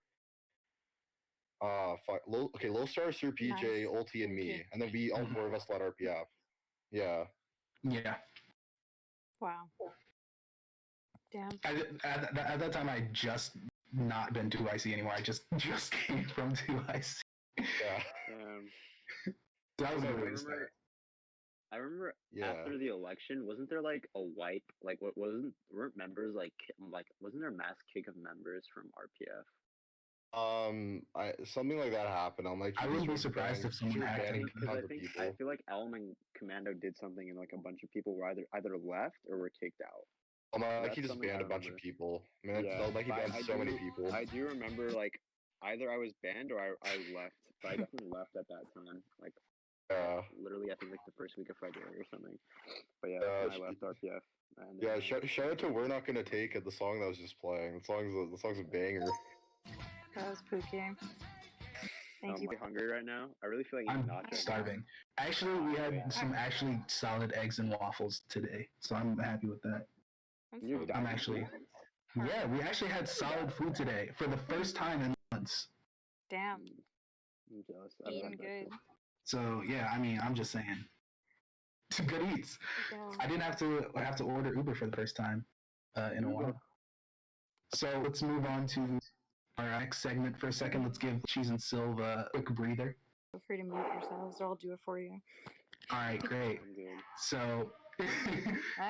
Lil Star, Sir PJ, Ulti, and me. And then all 4 of us led RPF. Yeah. Yeah. Wow. Damn. At that time, I just not been 2IC anymore. I just came from 2IC. Yeah. That was a good way to start. I remember after the election, wasn't there like a wipe? Like, weren't members like wasn't there a mass kick of members from RPF? Something like that happened. I wouldn't be surprised if someone happened. I feel like Elm and Commando did something, and like a bunch of people were either left or were kicked out. He just banned a bunch of people. Man, he banned so many people. I do remember like either I was banned or I left. But I definitely left at that time. Like literally, I think like the first week of February or something. But yeah, that's when I left RPF. And, yeah, shout out to "We're Not Gonna Take It," the song that was just playing. The song's a banger. That was spooky. Thank you. I'm hungry right now. I really feel like I'm eating nachos. starving. Actually, we had some actually solid eggs and waffles today, so I'm happy with that. I'm actually, yeah, we actually had solid food today for the first time in months. Damn. I'm jealous. Eating good. So yeah, I mean, I'm just saying, good eats. Yeah. I didn't have to order Uber for the first time in a while. So let's move on to our next segment for a second. Let's give Cheese and Silva a quick breather. Feel free to mute yourselves, or I'll do it for you. All right, great. So,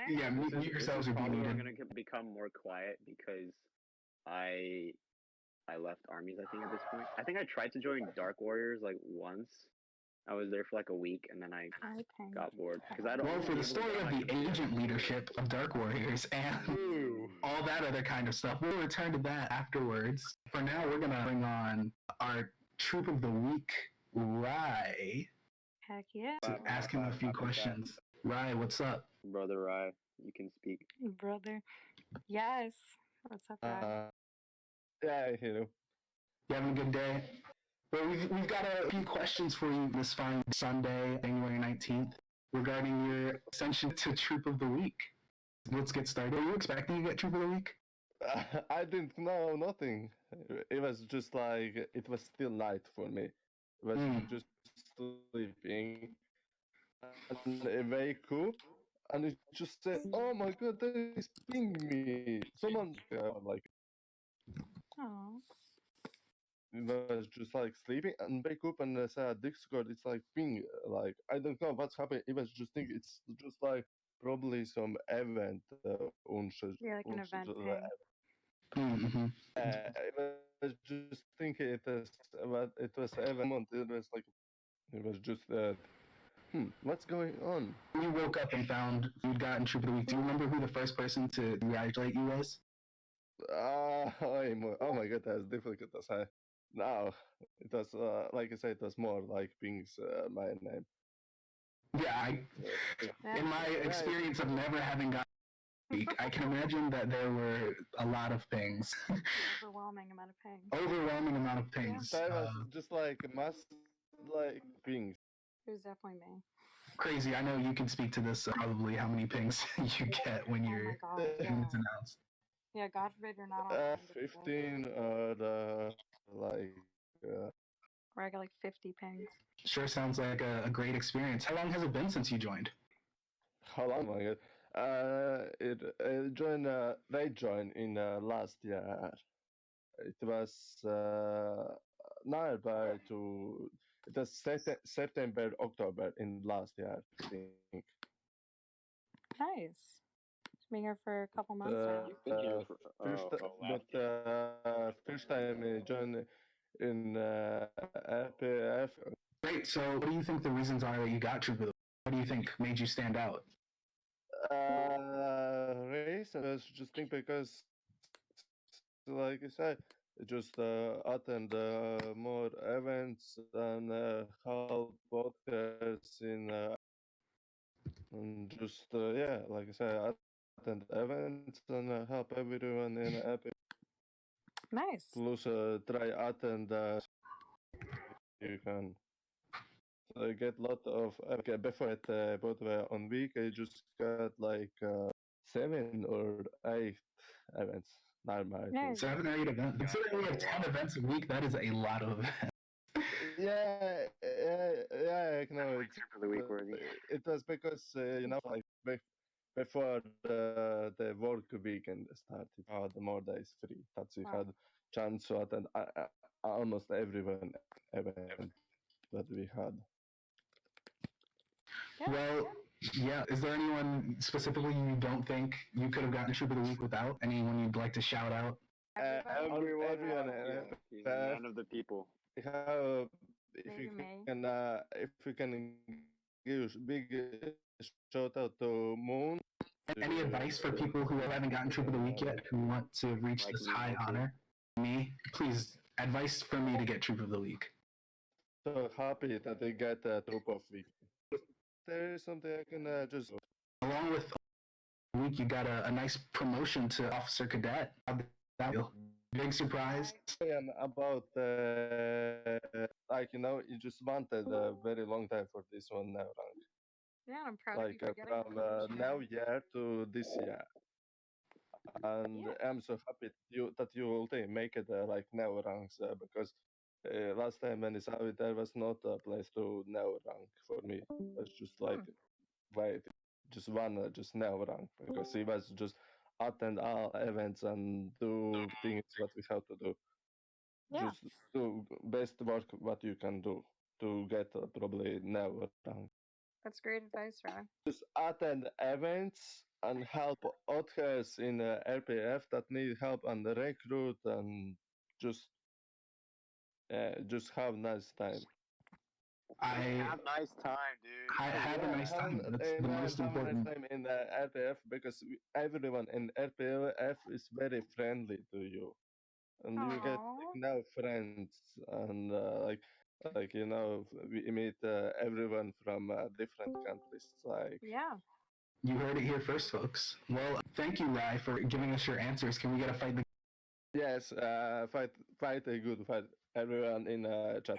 yeah, mute yourselves or be muted. I'm muted. gonna become more quiet because I left armies. I think at this point, I think I tried to join Dark Warriors like once. I was there for like a week and then I got bored because I don't. Well, for the story of the agent leadership of Dark Warriors and all that other kind of stuff, we'll return to that afterwards. For now, we're gonna bring on our troop of the week, Rye. Heck yeah. To ask him a few questions. Rye, what's up? Brother Rye, you can speak. Brother. Yes. What's up, Rye? Yeah, you. You having a good day? Well, we've got a few questions for you this fine Sunday, January 19th, regarding your ascension to Troop of the Week. Let's get started. Are you expecting to get Troop of the Week? I didn't know nothing. It was just like, it was still night for me. It was just sleeping. And I wake up, and it just said, oh my god, they ping me. Someone, I'm like, Oh. it was just like sleeping and wake up and say Discord, it's like ping, like I don't know what's happening. It was just think it's just like probably some event. Yeah, like an event ping. I was just thinking it was event. It was like it was just that. What's going on? You woke up and found you'd gotten Troop of the Week. Do you remember who the first person to congratulate you was? Oh my god, that's difficult to say. No, it was like I said, it was more like Ping's my name. Yeah, in my experience of never having gotten a week, I can imagine that there were a lot of pings. Overwhelming amount of pings. Overwhelming amount of pings. That was just like mass like pings. It was definitely me. Crazy. I know you can speak to this. Probably how many pings you get when you're it's announced. Yeah, God forbid you're not on. 15 like. Where I got like 50 pings. Sure sounds like a great experience. How long has it been since you joined? How long? Oh my god. It joined. They joined in last year. It was nearby to. It was September, October in last year, I think. Nice. Been here for a couple months now. First time I joined in RPF. Great. So, what do you think the reasons are that you got Troop of the Week? What do you think made you stand out? Reason is just think because, like I said, just attend more events and help podcasts in and just yeah, like I said, attend events and help everyone in Epic. Nice. Plus try attend you can get lot of before it both were on week. I just got like 7 or 8 events. Not my 7 or 8 events. Considering we have 10 events a week, that is a lot of events. Yeah, I know. It's for the week worthy. It was because like before the work weekend started, the more days free. That's we had chance to attend almost everyone event that we had. Well, yeah. Is there anyone specifically you don't think you could have gotten Troop of the Week without? Anyone you'd like to shout out? Everyone, he's a man of the people. If you can give big shout out to Moon. Any advice for people who haven't gotten Troop of the Week yet, who want to reach this high honor? Me, please Advice for me to get Troop of the Week. So happy that they get a Troop of Week. There is something I can just. Along with week, you got a nice promotion to Officer Cadet. How'd that feel? Big surprise. And about like you just wanted a very long time for this one now, rank. Yeah, I'm proud of you Like for getting from the promotion. now year to this year, and I'm so happy that you will make it like now ranks because last time when I saw it, there was not a place to now rank for me. It's just like wait, just one just now rank because it was just attend all events and do things what we have to do. Yeah. Just do best work what you can do to get probably now rank. That's great advice, Ryan. Just attend events and help others in RPF that need help and recruit and just have nice time. Have nice time, dude. Have a nice time. That's the most have important. a nice time in the RPF because everyone in RPF is very friendly to you, and you get now friends and we meet everyone from different countries. Like Yeah. You heard it here first, folks. Well, thank you, Rai, for giving us your answers. Can we get a fight? yes, fight a good fight. Everyone in chat.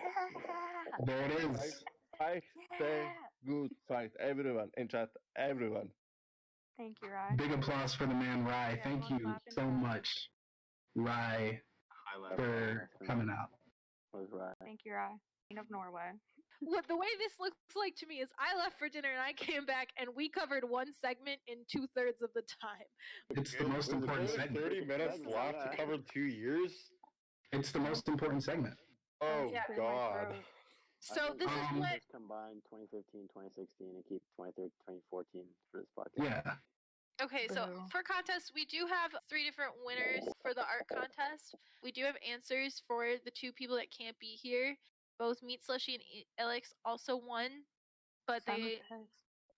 There it is. Fight a good fight. Everyone in chat. Everyone. Thank you, Rai. Big applause for the man, Rai. Yeah, Thank you so much, Rai, for coming out. Thank you, Rai. Queen of Norway. What the way this looks like to me is I left for dinner and I came back and we covered one segment in 2/3 of the time. It's the most important segment. 30 minutes left to cover 2 years? It's the most important segment. Oh, Yeah. God. So this is what just combine 2015, 2016, and keep 2013, 2014 for this podcast. Yeah. Okay, so for contests, we do have 3 different winners for the art contest. We do have answers for the 2 people that can't be here. Both Meat Slushy and Alex also won, but they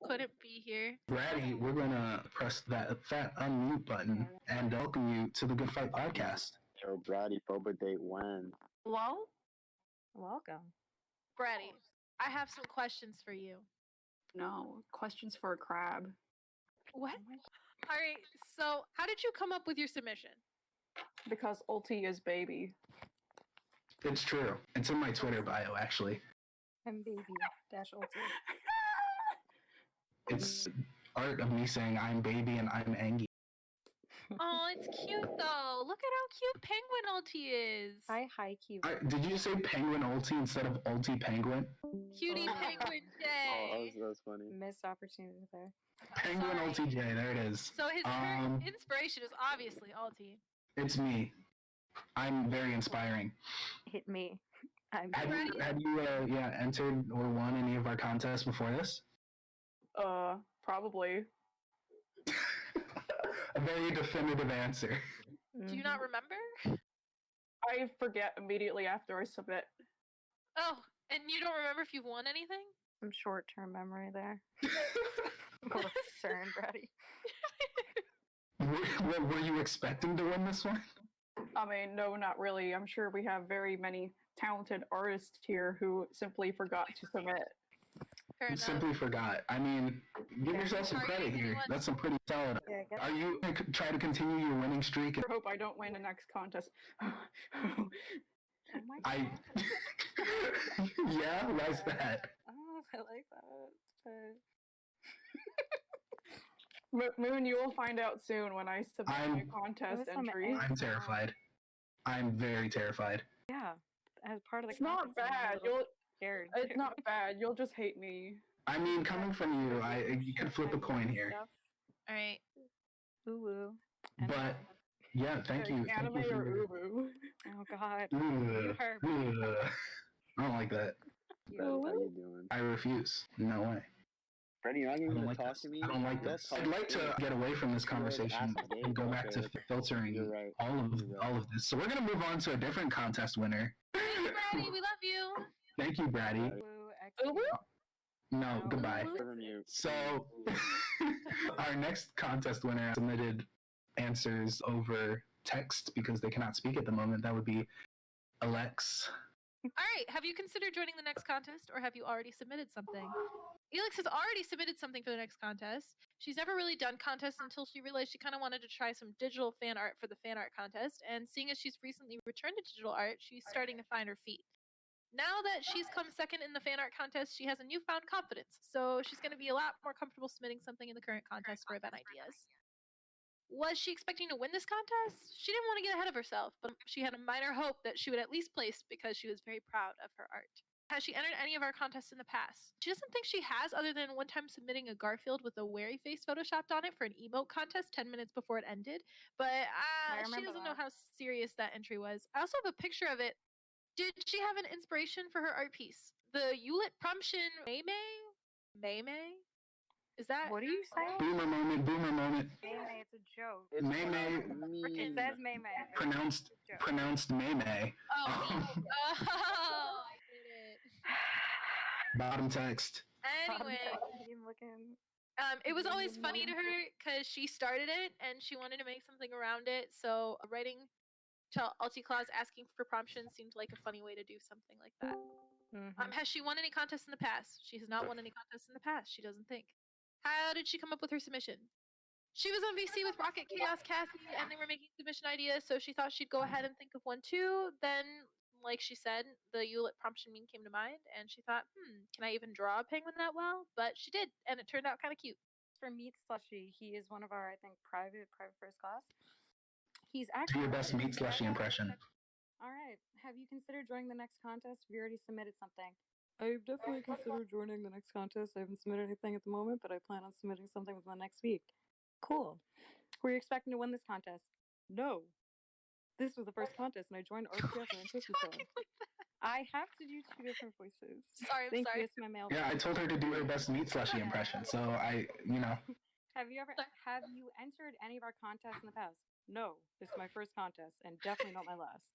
couldn't be here. Bratty, we're going to press that fat unmute button and welcome you to the Good Fight podcast. Yo, Bratty, Boba Date when? Hello? Welcome. Bratty, I have some questions for you. No, questions for a crab. What? All right, so how did you come up with your submission? Because Ulti is baby. It's true. It's in my Twitter bio, actually. I'm baby dash ulti. It's art of me saying I'm baby and I'm Angie. Oh, it's cute though. Look at how cute Penguin Ulti is. Hi, cute. Did you say Penguin Ulti instead of Ulti Penguin? Cutie Penguin J. Oh, that was funny. Missed opportunity there. Penguin Ulti J, there it is. So his inspiration is obviously Ulti. It's me. I'm very inspiring. Hit me. Have you entered or won any of our contests before this? Probably. A very definitive answer. Do you not remember? I forget immediately after I submit. Oh, and you don't remember if you've won anything? Some short-term memory there. Concerned, Bratty. Were you expecting to win this one? I mean, no, not really. I'm sure we have very many talented artists here who simply forgot to submit. Simply forgot. I mean, give yourself some credit here. That's some pretty solid. Yeah, Are you going to try to continue your winning streak? I hope I don't win the next contest. Oh my I. God. Yeah, why's that? I don't know if I like that, but Moon, you will find out soon when I submit my contest entry. I'm terrified. I'm very terrified. yeah, as part of the. It's not bad. Scared. It's not bad. You'll just hate me. I mean, coming from you, you could flip a coin here. All right. Ooh woo. But yeah, thank you. Anime Thank you or for ubu? Oh God. Ugh, ugh. I don't like that. How you doing? I refuse. No way. Freddie, you're not I going don't to like talk this. to me? I don't like this. I'd like to get away from this conversation and go back to filtering all of this. So we're gonna move on to a different contest winner. Thank you, Bratty. We love you. Thank you, Bratty. No, goodbye. So our next contest winner submitted answers over text because they cannot speak at the moment. That would be Alex. All right, have you considered joining the next contest, or have you already submitted something? Elix has already submitted something for the next contest. She's never really done contests until she realized she kind of wanted to try some digital fan art for the fan art contest, and seeing as she's recently returned to digital art, she's starting to find her feet. Now that she's come second in the fan art contest, she has a newfound confidence, so she's going to be a lot more comfortable submitting something in the current contest for event ideas. Was she expecting to win this contest? She didn't want to get ahead of herself, but she had a minor hope that she would at least place because she was very proud of her art. Has she entered any of our contests in the past? She doesn't think she has, other than one time submitting a Garfield with a Wary face photoshopped on it for an emote contest 10 minutes before it ended. But she doesn't know how serious that entry was. I also have a picture of it. Did she have an inspiration for her art piece? The Ultipenguinj May? Is that What are you saying? Boomer moment. May, it's a joke. It says May. Pronounced May. Oh, I did it. Bottom text. Anyway, it was always funny to her because she started it and she wanted to make something around it. So writing to Ulticlaws asking for promptions seemed like a funny way to do something like that. Has she won any contests in the past? She has not won any contests in the past. She doesn't think. How did she come up with her submission? She was on VC with Rocket Chaos Cassie, and they were making submission ideas, so she thought she'd go ahead and think of one too. Then, like she said, the Ulit promption meme came to mind, and she thought, can I even draw a penguin that well? But she did, and it turned out kind of cute. For Meat Slushy, he is one of our, I think, private first class. He's Do actually your best Meat Slushy impression. All right. Have you considered joining the next contest? Have you already submitted something? I've definitely considered joining the next contest. I haven't submitted anything at the moment, but I plan on submitting something within the next week. Cool. Were you expecting to win this contest? No. This was the first contest, and I joined RPF and I'm so sorry. I have to do 2 different voices. Sorry, Thank you, it's my mail. Yeah, I told her to do her best Meat Slushy impression, so Have you entered any of our contests in the past? No. This is my first contest, and definitely not my last.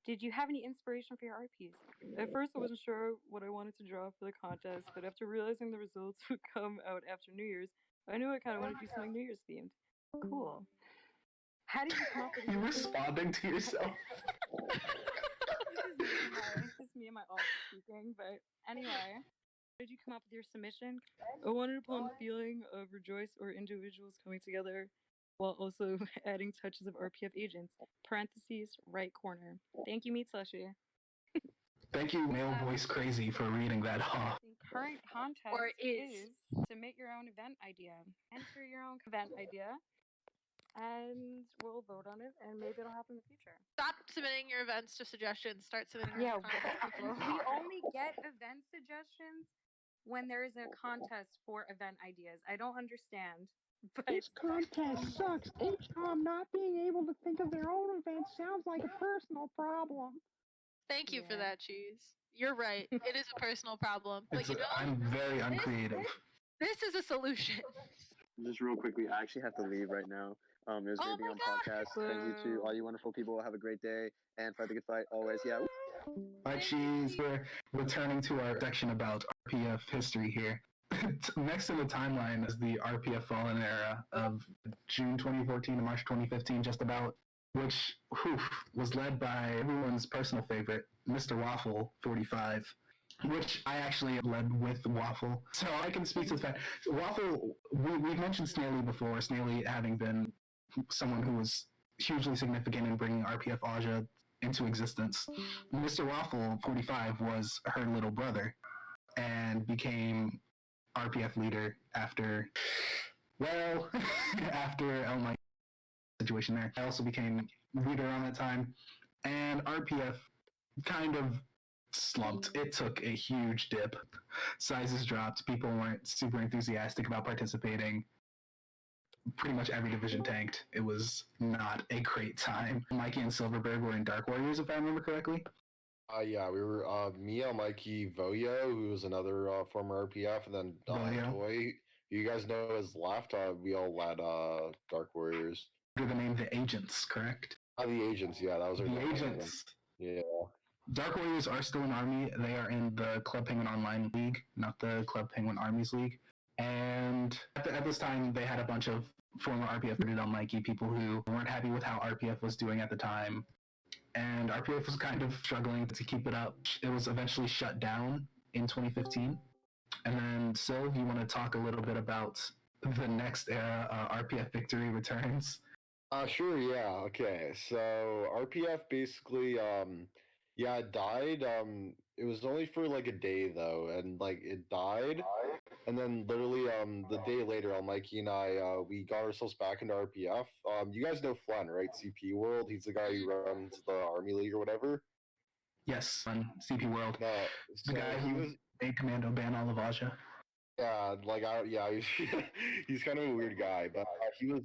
Did you have any inspiration for your art piece? At first, I wasn't sure what I wanted to draw for the contest, but after realizing the results would come out after New Year's, I knew I kind of wanted to do something New Year's themed. Cool. How did you come up with you responding to yourself? This is me and my alt speaking, but anyway. How did you come up with your submission? I wanted to pull on the feeling of rejoice or individuals coming together while also adding touches of RPF agents. Parentheses, right corner. Thank you, Meat Slushy. Thank you, male voice Crazy, for reading that off. The current contest is submit your own event idea. Enter your own event idea, and we'll vote on it, and maybe it'll happen in the future. Stop submitting your events to suggestions. Start submitting Yeah, your we only get event suggestions when there is a contest for event ideas. I don't understand. But this contest sucks. HCOM not being able to think of their own event sounds like a personal problem. Thank you for that, Cheese. You're right. It is a personal problem. But I'm very uncreative. This is a solution. Just real quickly, I actually have to leave right now. It was great being on podcast. Thank you to all you wonderful people. Have a great day and fight the good fight always. Yeah. Bye, Cheese. We're returning to our section about RPF history here. Next in the timeline is the RPF Fallen era of June 2014 to March 2015, just about, which was led by everyone's personal favorite, Mr. Waffle 45, which I actually led with Waffle. So I can speak to the fact, Waffle, we've mentioned Snaily before, Snaily having been someone who was hugely significant in bringing RPF Aja into existence. Mr. Waffle 45 was her little brother and became RPF leader after Elmike situation there. I also became leader around that time, and RPF kind of slumped. It took a huge dip. Sizes dropped. People weren't super enthusiastic about participating. Pretty much every division tanked. It was not a great time. Mikey and Silverburg were in Dark Warriors, if I remember correctly. Yeah, we were me, Mikey, Voyo, who was another former RPF, and then Toy. You guys know as left. We all led Dark Warriors. Under the name The Agents, correct? The Agents, yeah, that was our The Agents. Yeah. Dark Warriors are still an army. They are in the Club Penguin Online League, not the Club Penguin Armies League. And at this time, they had a bunch of former RPF on Mikey, people who weren't happy with how RPF was doing at the time. and RPF was kind of struggling to keep it up. It was eventually shut down in 2015. And then, Sylv, you want to talk a little bit about the next era, RPF Victory Returns? Sure, yeah, okay. So RPF basically, yeah, it died. It was only for like a day though, and like it died, and then literally, the day later, Mikey and I, we got ourselves back into RPF. You guys know Flen, right? CP World. He's the guy who runs the Army League or whatever. Yes, on CP World. No, the guy who made Commando ban all of Aja. Yeah, he's kind of a weird guy, but he was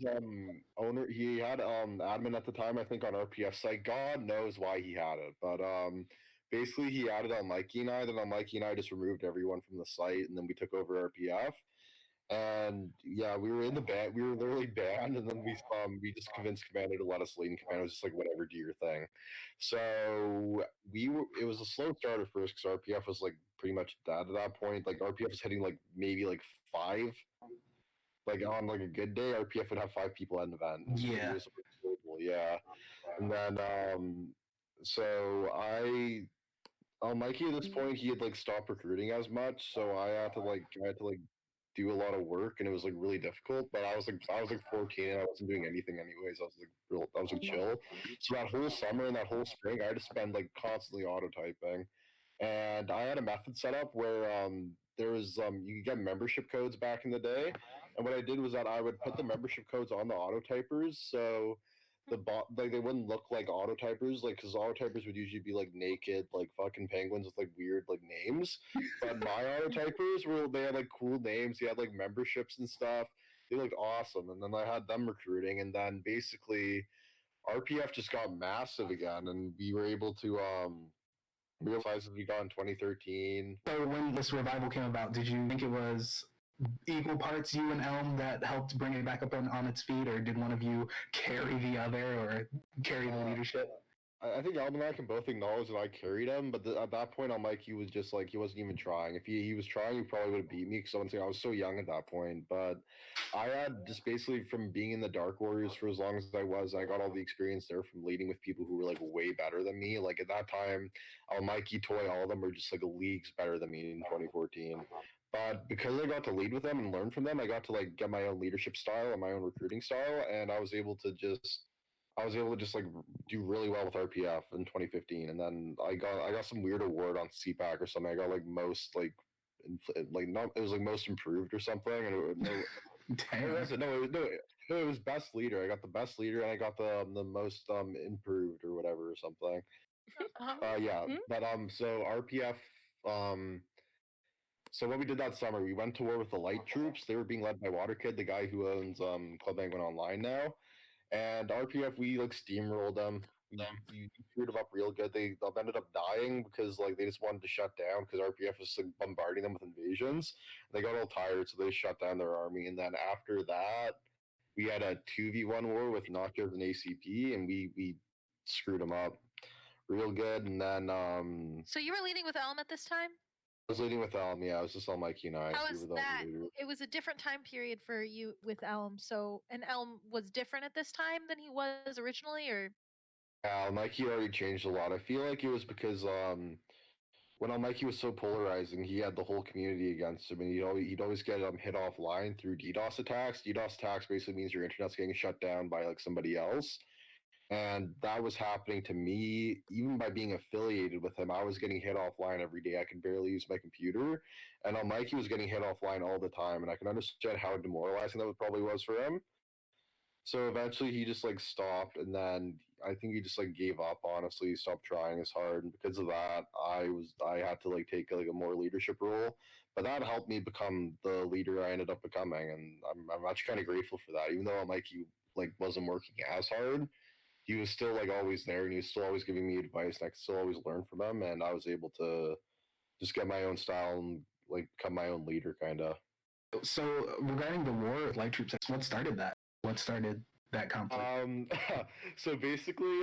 owner. He had admin at the time, I think, on RPF site. God knows why he had it, but basically he added on Mikey and I. Then on Mikey and I just removed everyone from the site, and then we took over RPF. And yeah, we were in the ban. We were literally banned, and then we just convinced Commando to let us lead. And Commando was just like, "Whatever, do your thing." So it was a slow start at first because RPF was like pretty much dead at that point. Like RPF was hitting like maybe like 5. Like on like a good day, RPF would have 5 people at an event. Yeah. Yeah. And then so Mikey at this point he had like stopped recruiting as much, so I had to do a lot of work, and it was like really difficult. But I was like 14, and I wasn't doing anything anyways. I was like chill. So that whole summer and that whole spring, I had to spend like constantly auto typing, and I had a method set up where there was you could get membership codes back in the day, and what I did was that I would put the membership codes on the auto typers, so like they wouldn't look like auto typers, like because auto typers would usually be like naked like fucking penguins with like weird like names, but my auto typers they had like cool names. They had like memberships and stuff. They looked awesome, and then I had them recruiting, and then basically RPF just got massive again, and we were able to realize we got in 2013. So when this revival came about, did you think it was equal parts you and Elm that helped bring it back up on its feet, or did one of you carry the other or carry the leadership? I think Elm and I can both acknowledge that I carried him, but at that point on Mike, he was just like, he wasn't even trying. If he was trying, he probably would have beat me because I was so young at that point. But I had just basically from being in the Dark Warriors for as long as I was, I got all the experience there from leading with people who were like way better than me. Like at that time, Mikey, Toy, all of them were just like leagues better than me in 2014. But because I got to lead with them and learn from them, I got to like get my own leadership style and my own recruiting style, and I was able to just like do really well with RPF in 2015, and then I got some weird award on CPAC or something. I got like most like not it was like most improved or something, and it was best leader. I got the best leader, and I got the most improved or whatever or something. Yeah, but so RPF So what we did that summer, we went to war with the light troops. They were being led by Waterkid, the guy who owns Club Penguin Online now. And RPF, we like steamrolled them. We screwed them up real good. They ended up dying because like they just wanted to shut down because RPF was like bombarding them with invasions. They got all tired, so they shut down their army. And then after that, we had a 2v1 war with Nachos and ACP, and we screwed them up real good. And then So you were leading with Elm at this time? I was leading with Elm, yeah. It was just all Mikey and I. How was that? It was a different time period for you with Elm. So, and Elm was different at this time than he was originally, or? Yeah, Mikey already changed a lot. I feel like it was because when Mikey was so polarizing, he had the whole community against him, and he'd always get hit offline through DDoS attacks. DDoS attacks basically means your internet's getting shut down by like somebody else. And that was happening to me even by being affiliated with him. I was getting hit offline every day. I could barely use my computer. And Mikey was getting hit offline all the time. And I can understand how demoralizing that probably was for him. So eventually he just like stopped. And then I think he just like gave up, honestly. He stopped trying as hard. And because of that, I had to like take like a more leadership role. But that helped me become the leader I ended up becoming. And I'm actually kind of grateful for that. Even though Mikey like wasn't working as hard, he was still like always there, and he was still always giving me advice, and I could still always learn from him, and I was able to just get my own style and like become my own leader, kind of. So regarding the war with light troops, what started that? What started that conflict? So basically,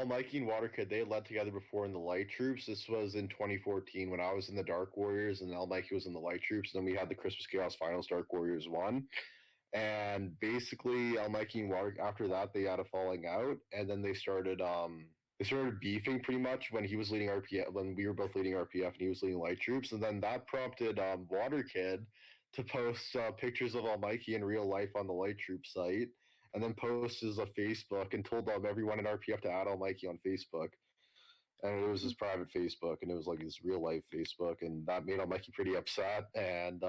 Mikey and Waterkid, they had led together before in the light troops. This was in 2014 when I was in the Dark Warriors and Mikey was in the light troops. And then we had the Christmas Chaos Finals. Dark Warriors won. And basically, Mikey and Water, after that, they had a falling out, and then they started they started beefing pretty much when he was leading RPF, when we were both leading RPF and he was leading Light Troops, and then that prompted Water Kid to post pictures of Almighty in real life on the Light Troop site, and then post his Facebook and told everyone in RPF to add Almighty on Facebook. And it was his private Facebook, and it was like his real life Facebook, and that made Almighty pretty upset. And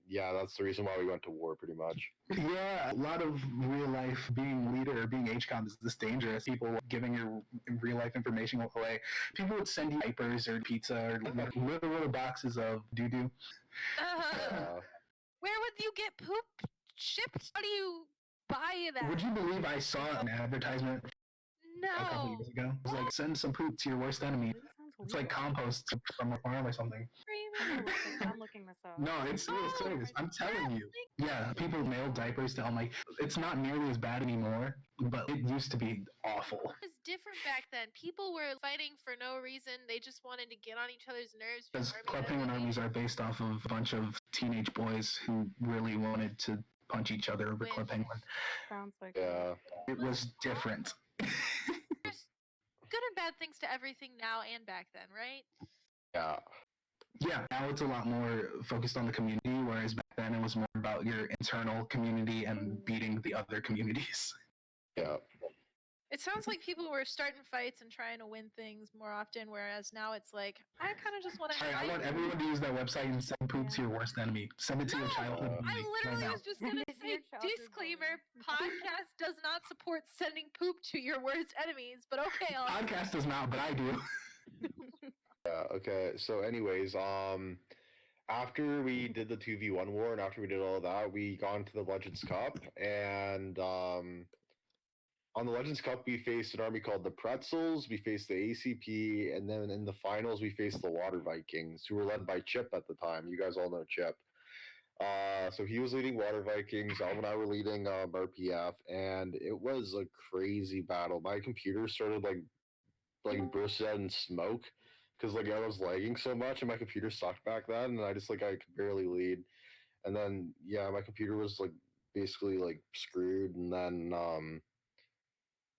yeah, that's the reason why we went to war, pretty much. Yeah, a lot of real life being leader or being HCOM is this dangerous. People giving your real life information away. People would send you diapers or pizza or little boxes of doo doo. Where would you get poop shipped? How do you buy that? Would you believe I saw an advertisement a couple years ago? It was like, send some poop to your worst enemy. It's like compost from a farm or something. I'm looking this up. No, it's real serious. I'm telling you. Yeah, people mail diapers to Almighty. It's not nearly as bad anymore, but it used to be awful. It was different back then. People were fighting for no reason. They just wanted to get on each other's nerves. Because Club Penguin armies are based off of a bunch of teenage boys who really wanted to punch each other over Club Penguin. Sounds like it was different. There's good and bad things to everything now and back then, right? Yeah. Yeah, now it's a lot more focused on the community, whereas back then it was more about your internal community and beating the other communities. Yeah. It sounds like people were starting fights and trying to win things more often, whereas now it's like, I kind of just want to. I want everyone to use that website and send poop to your worst enemy. Send it to your childhood enemy. I literally right was just going to say, disclaimer, podcast does not support sending poop to your worst enemies, but okay. Podcast does not, but I do. Yeah, okay. So anyways, after we did the 2v1 war and after we did all of that, we got into the Legends Cup, and on the Legends Cup we faced an army called the Pretzels, we faced the ACP, and then in the finals we faced the Water Vikings, who were led by Chip at the time. You guys all know Chip. So he was leading Water Vikings, Alvin and I were leading RPF, and it was a crazy battle. My computer started like burst out in smoke, because like I was lagging so much and my computer sucked back then, and I could barely lead. And then yeah, my computer was like basically like screwed, and then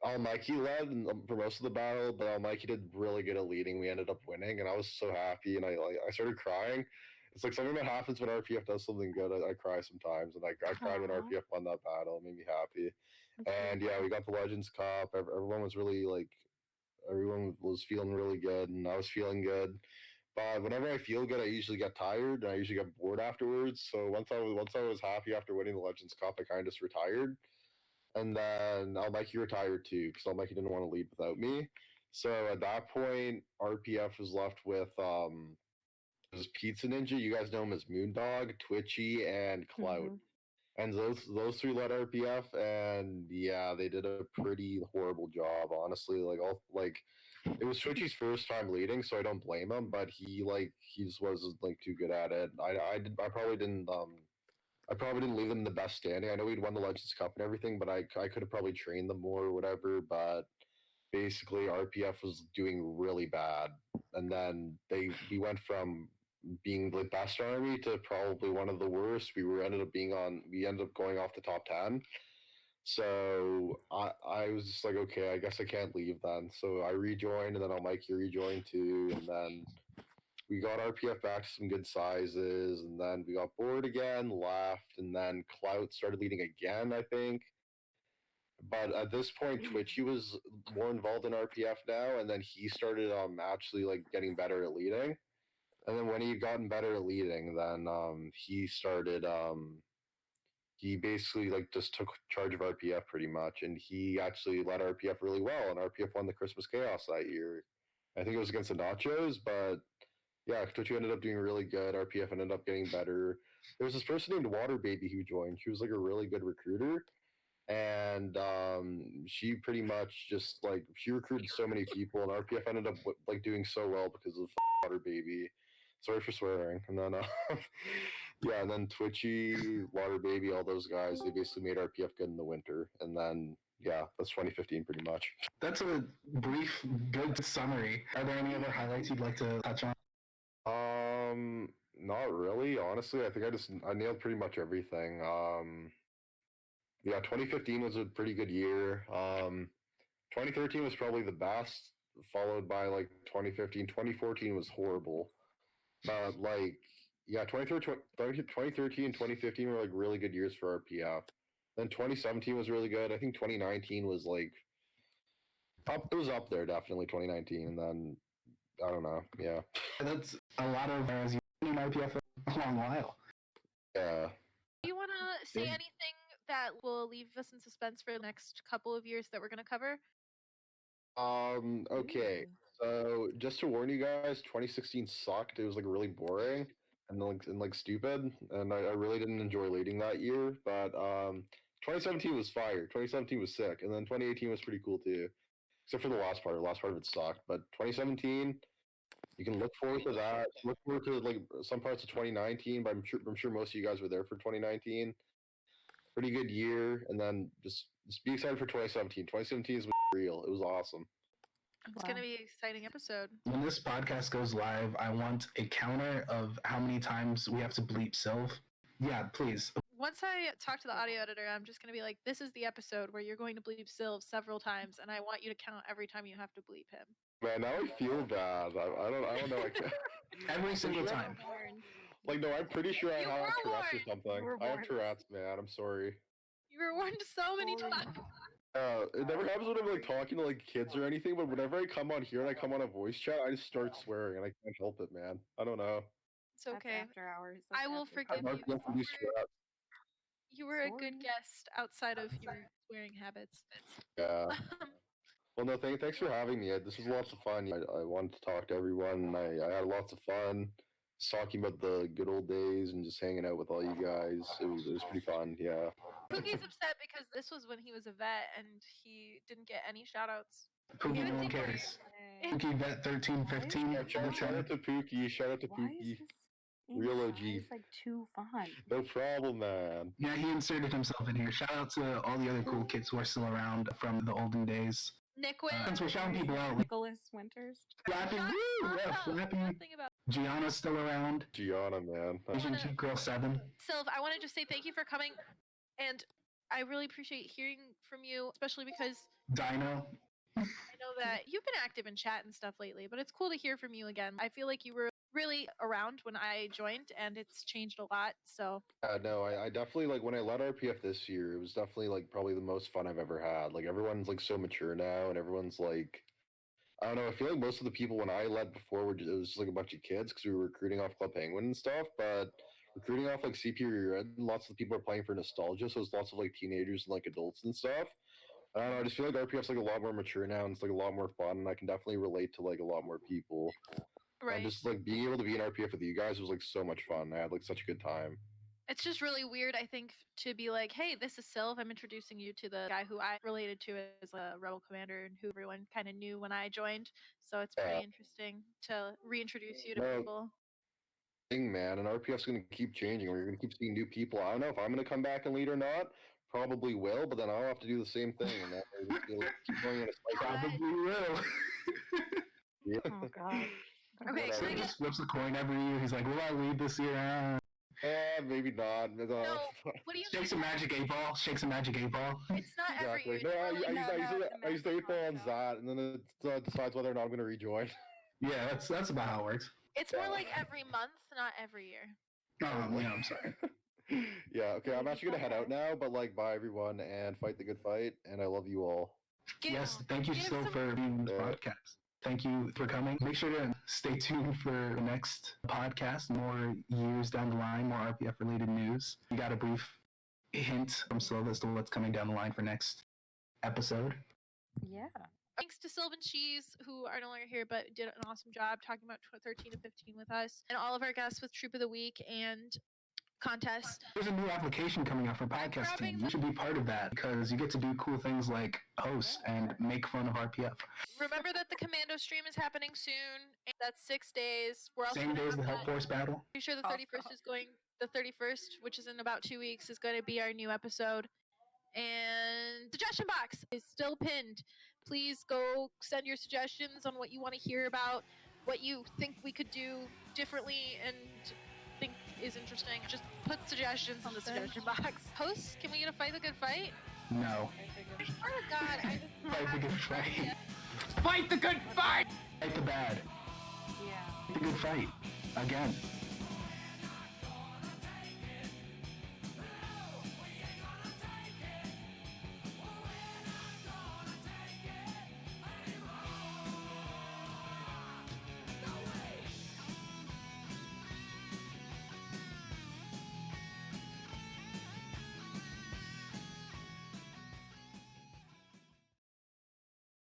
Almighty led for most of the battle, but Almighty did really good at leading. We ended up winning, and I was so happy, and I started crying. It's like something that happens when RPF does something good. I cry sometimes, and I cried when RPF won that battle. It made me happy. And yeah, we got the Legends Cup. Everyone was really like, everyone was feeling really good, and I was feeling good. But whenever I feel good, I usually get tired, and I usually get bored afterwards. So once I was happy after winning the Legends Cup, I kind of just retired. And then Almighty retired too, because Almighty didn't want to lead without me. So at that point, RPF was left with it was Pizza Ninja. You guys know him as Moondog, Twitchy, and Clout. Mm-hmm. And those three led RPF, and yeah, they did a pretty horrible job, honestly. It was Twitchy's first time leading, so I don't blame him. But he just wasn't too good at it. I probably didn't leave them in the best standing. I know we'd won the Legends Cup and everything, but I could have probably trained them more or whatever. But basically, RPF was doing really bad, and then we went from being the best army to probably one of the worst. We ended up going off the top 10. So I was just like, okay, I guess I can't leave then. So I rejoined, and then Almighty rejoined too, and then we got RPF back to some good sizes, and then we got bored again, left, and then Clout started leading again, I think. But at this point, Twitchy was more involved in RPF now, and then he started actually getting better at leading. And then when he had gotten better at leading, then he started he basically just took charge of RPF pretty much, and he actually led RPF really well, and RPF won the Christmas Chaos that year. I think it was against the Nachos, but yeah, Twitchy ended up doing really good. RPF ended up getting better. There was this person named Water Baby who joined. She was a really good recruiter, and she pretty much just she recruited so many people, and RPF ended up doing so well because of Water Baby. Sorry for swearing. And then yeah, and then Twitchy, Water Baby, all those guys, they basically made RPF good in the winter. And then yeah, that's 2015 pretty much. That's a brief, good summary. Are there any other highlights you'd like to touch on? Not really, honestly. I think I nailed pretty much everything. Yeah, 2015 was a pretty good year. 2013 was probably the best, followed by like 2015. 2014 was horrible. Like, yeah, 2013 and 2015 were like really good years for RPF. Then 2017 was really good. I think 2019 was like it was up there definitely 2019, and then I don't know. Yeah, That's a lot of as you've been in RPF for a long while. yeah. Do you want to say Yeah. anything that will leave us in suspense for the next couple of years that we're going to cover? Okay. So just to warn you guys, 2016 sucked. It was like really boring and like stupid, and I really didn't enjoy leading that year. But 2017 was fire. 2017 was sick, and then 2018 was pretty cool too, except for the last part. The last part of it sucked. But 2017, you can look forward to that. Look forward to like some parts of 2019. But I'm sure most of you guys were there for 2019. Pretty good year, and then just be excited for 2017. 2017 is real. It was awesome. It's going to be an exciting episode. When this podcast goes live, I want a counter of how many times we have to bleep Sylv. Yeah, please. Once I talk to the audio editor, I'm just going to be like, this is the episode where you're going to bleep Sylv several times, and I want you to count every time you have to bleep him. Man, now I feel bad. I don't know. Every single time. Like, no, I'm pretty sure I You have were Tourette's or warned. something. You were I have warned. Tourette's, man. I'm sorry. You were warned so many times. It never happens when I'm like talking to like kids or anything, but whenever I come on here and I come on a voice chat, I just start swearing and I can't help it, man. I don't know. It's okay. After hours. I will forgive I'm you. not going to use Tourette's. You were a good guest outside of your swearing habits. Yeah. Well, no, thanks for having me. This was lots of fun. I wanted to talk to everyone. I had lots of fun just talking about the good old days and just hanging out with all you guys. It was pretty fun. Yeah. Pookie's upset because this was when he was a vet and he didn't get any shoutouts. Pookie, no one cares. Pookie Vet 1315. Shout out to Pookie. Shout out to Pookie. Real OG. It's like too fun. No problem, man. Yeah, he inserted himself in here. Shout out to all the other cool kids who are still around from the olden days. Nick Wynn. Since we're shouting people out. Nicholas Winters. Flapping, woo! Yeah, Flapping. Gianna's still around. Gianna, man. Asian Cute Girl 7. Sylv, I want to just say thank you for coming, and I really appreciate hearing from you, especially because Dino. I know that you've been active in chat and stuff lately, but it's cool to hear from you again. I feel like you were really around when I joined, and it's changed a lot, so... No, I definitely, like, when I led RPF this year, it was definitely, like, probably the most fun I've ever had. Like, everyone's, like, so mature now, and everyone's, like... I don't know, I feel like most of the people when I led before were it was just, like, a bunch of kids, because we were recruiting off Club Penguin and stuff, but recruiting off, like, CP Red, lots of the people are playing for nostalgia, so it's lots of, like, teenagers and, like, adults and stuff. I don't know, I just feel like RPF's, like, a lot more mature now, and it's, like, a lot more fun, and I can definitely relate to, like, a lot more people. Right. And just, like, being able to be in RPF with you guys was, like, so much fun. I had, like, such a good time. It's just really weird, I think, to be like, hey, this is Sylv. I'm introducing you to the guy who I related to as a rebel commander and who everyone kind of knew when I joined. So it's pretty interesting to reintroduce you to people. Thing, man, and RPF's going to keep changing. We're going to keep seeing new people. I don't know if I'm going to come back and lead or not. Probably will, but then I'll have to do the same thing. And then it'll keep going in a cycle. Probably will. Yeah. Oh, God. Okay, So he just flips the coin every year. He's like, will I lead this year? Maybe not. No, what do you Shakes a magic 8-ball. Shakes a magic 8-ball. It's not every year. No, Normally- I used the 8-ball on Zat, and then it decides whether or not I'm going to rejoin. Yeah, that's about how it works. It's more like every month, not every year. Oh, yeah, I'm sorry. Yeah, okay, I'm actually going to head out now, but, like, bye, everyone, and fight the good fight, and I love you all. Yes, thank you still for being on the podcast. Thank you for coming. Make sure to stay tuned for the next podcast. More years down the line, more RPF-related news. We got a brief hint from Sylv as to what's coming down the line for next episode. Yeah. Thanks to Sylvan Cheese, who are no longer here, but did an awesome job talking about 13 to 15 with us, and all of our guests with Troop of the Week and contest. There's a new application coming out for podcasting. You should be part of that because you get to do cool things like host and make fun of RPF. Remember that the Commando stream is happening soon. And that's 6 days. We're also Same day as the have Help Force battle. Pretty sure the 31st is going. The 31st, which is in about 2 weeks, is going to be our new episode. And suggestion box is still pinned. Please go send your suggestions on what you want to hear about, what you think we could do differently, and think is interesting. Just put suggestions on the suggestion box. Hosts, can we get a fight the good fight? No. swear to God, I just Fight the good fight. Fight the good fight! Fight the bad. Yeah. Fight the good fight. Again.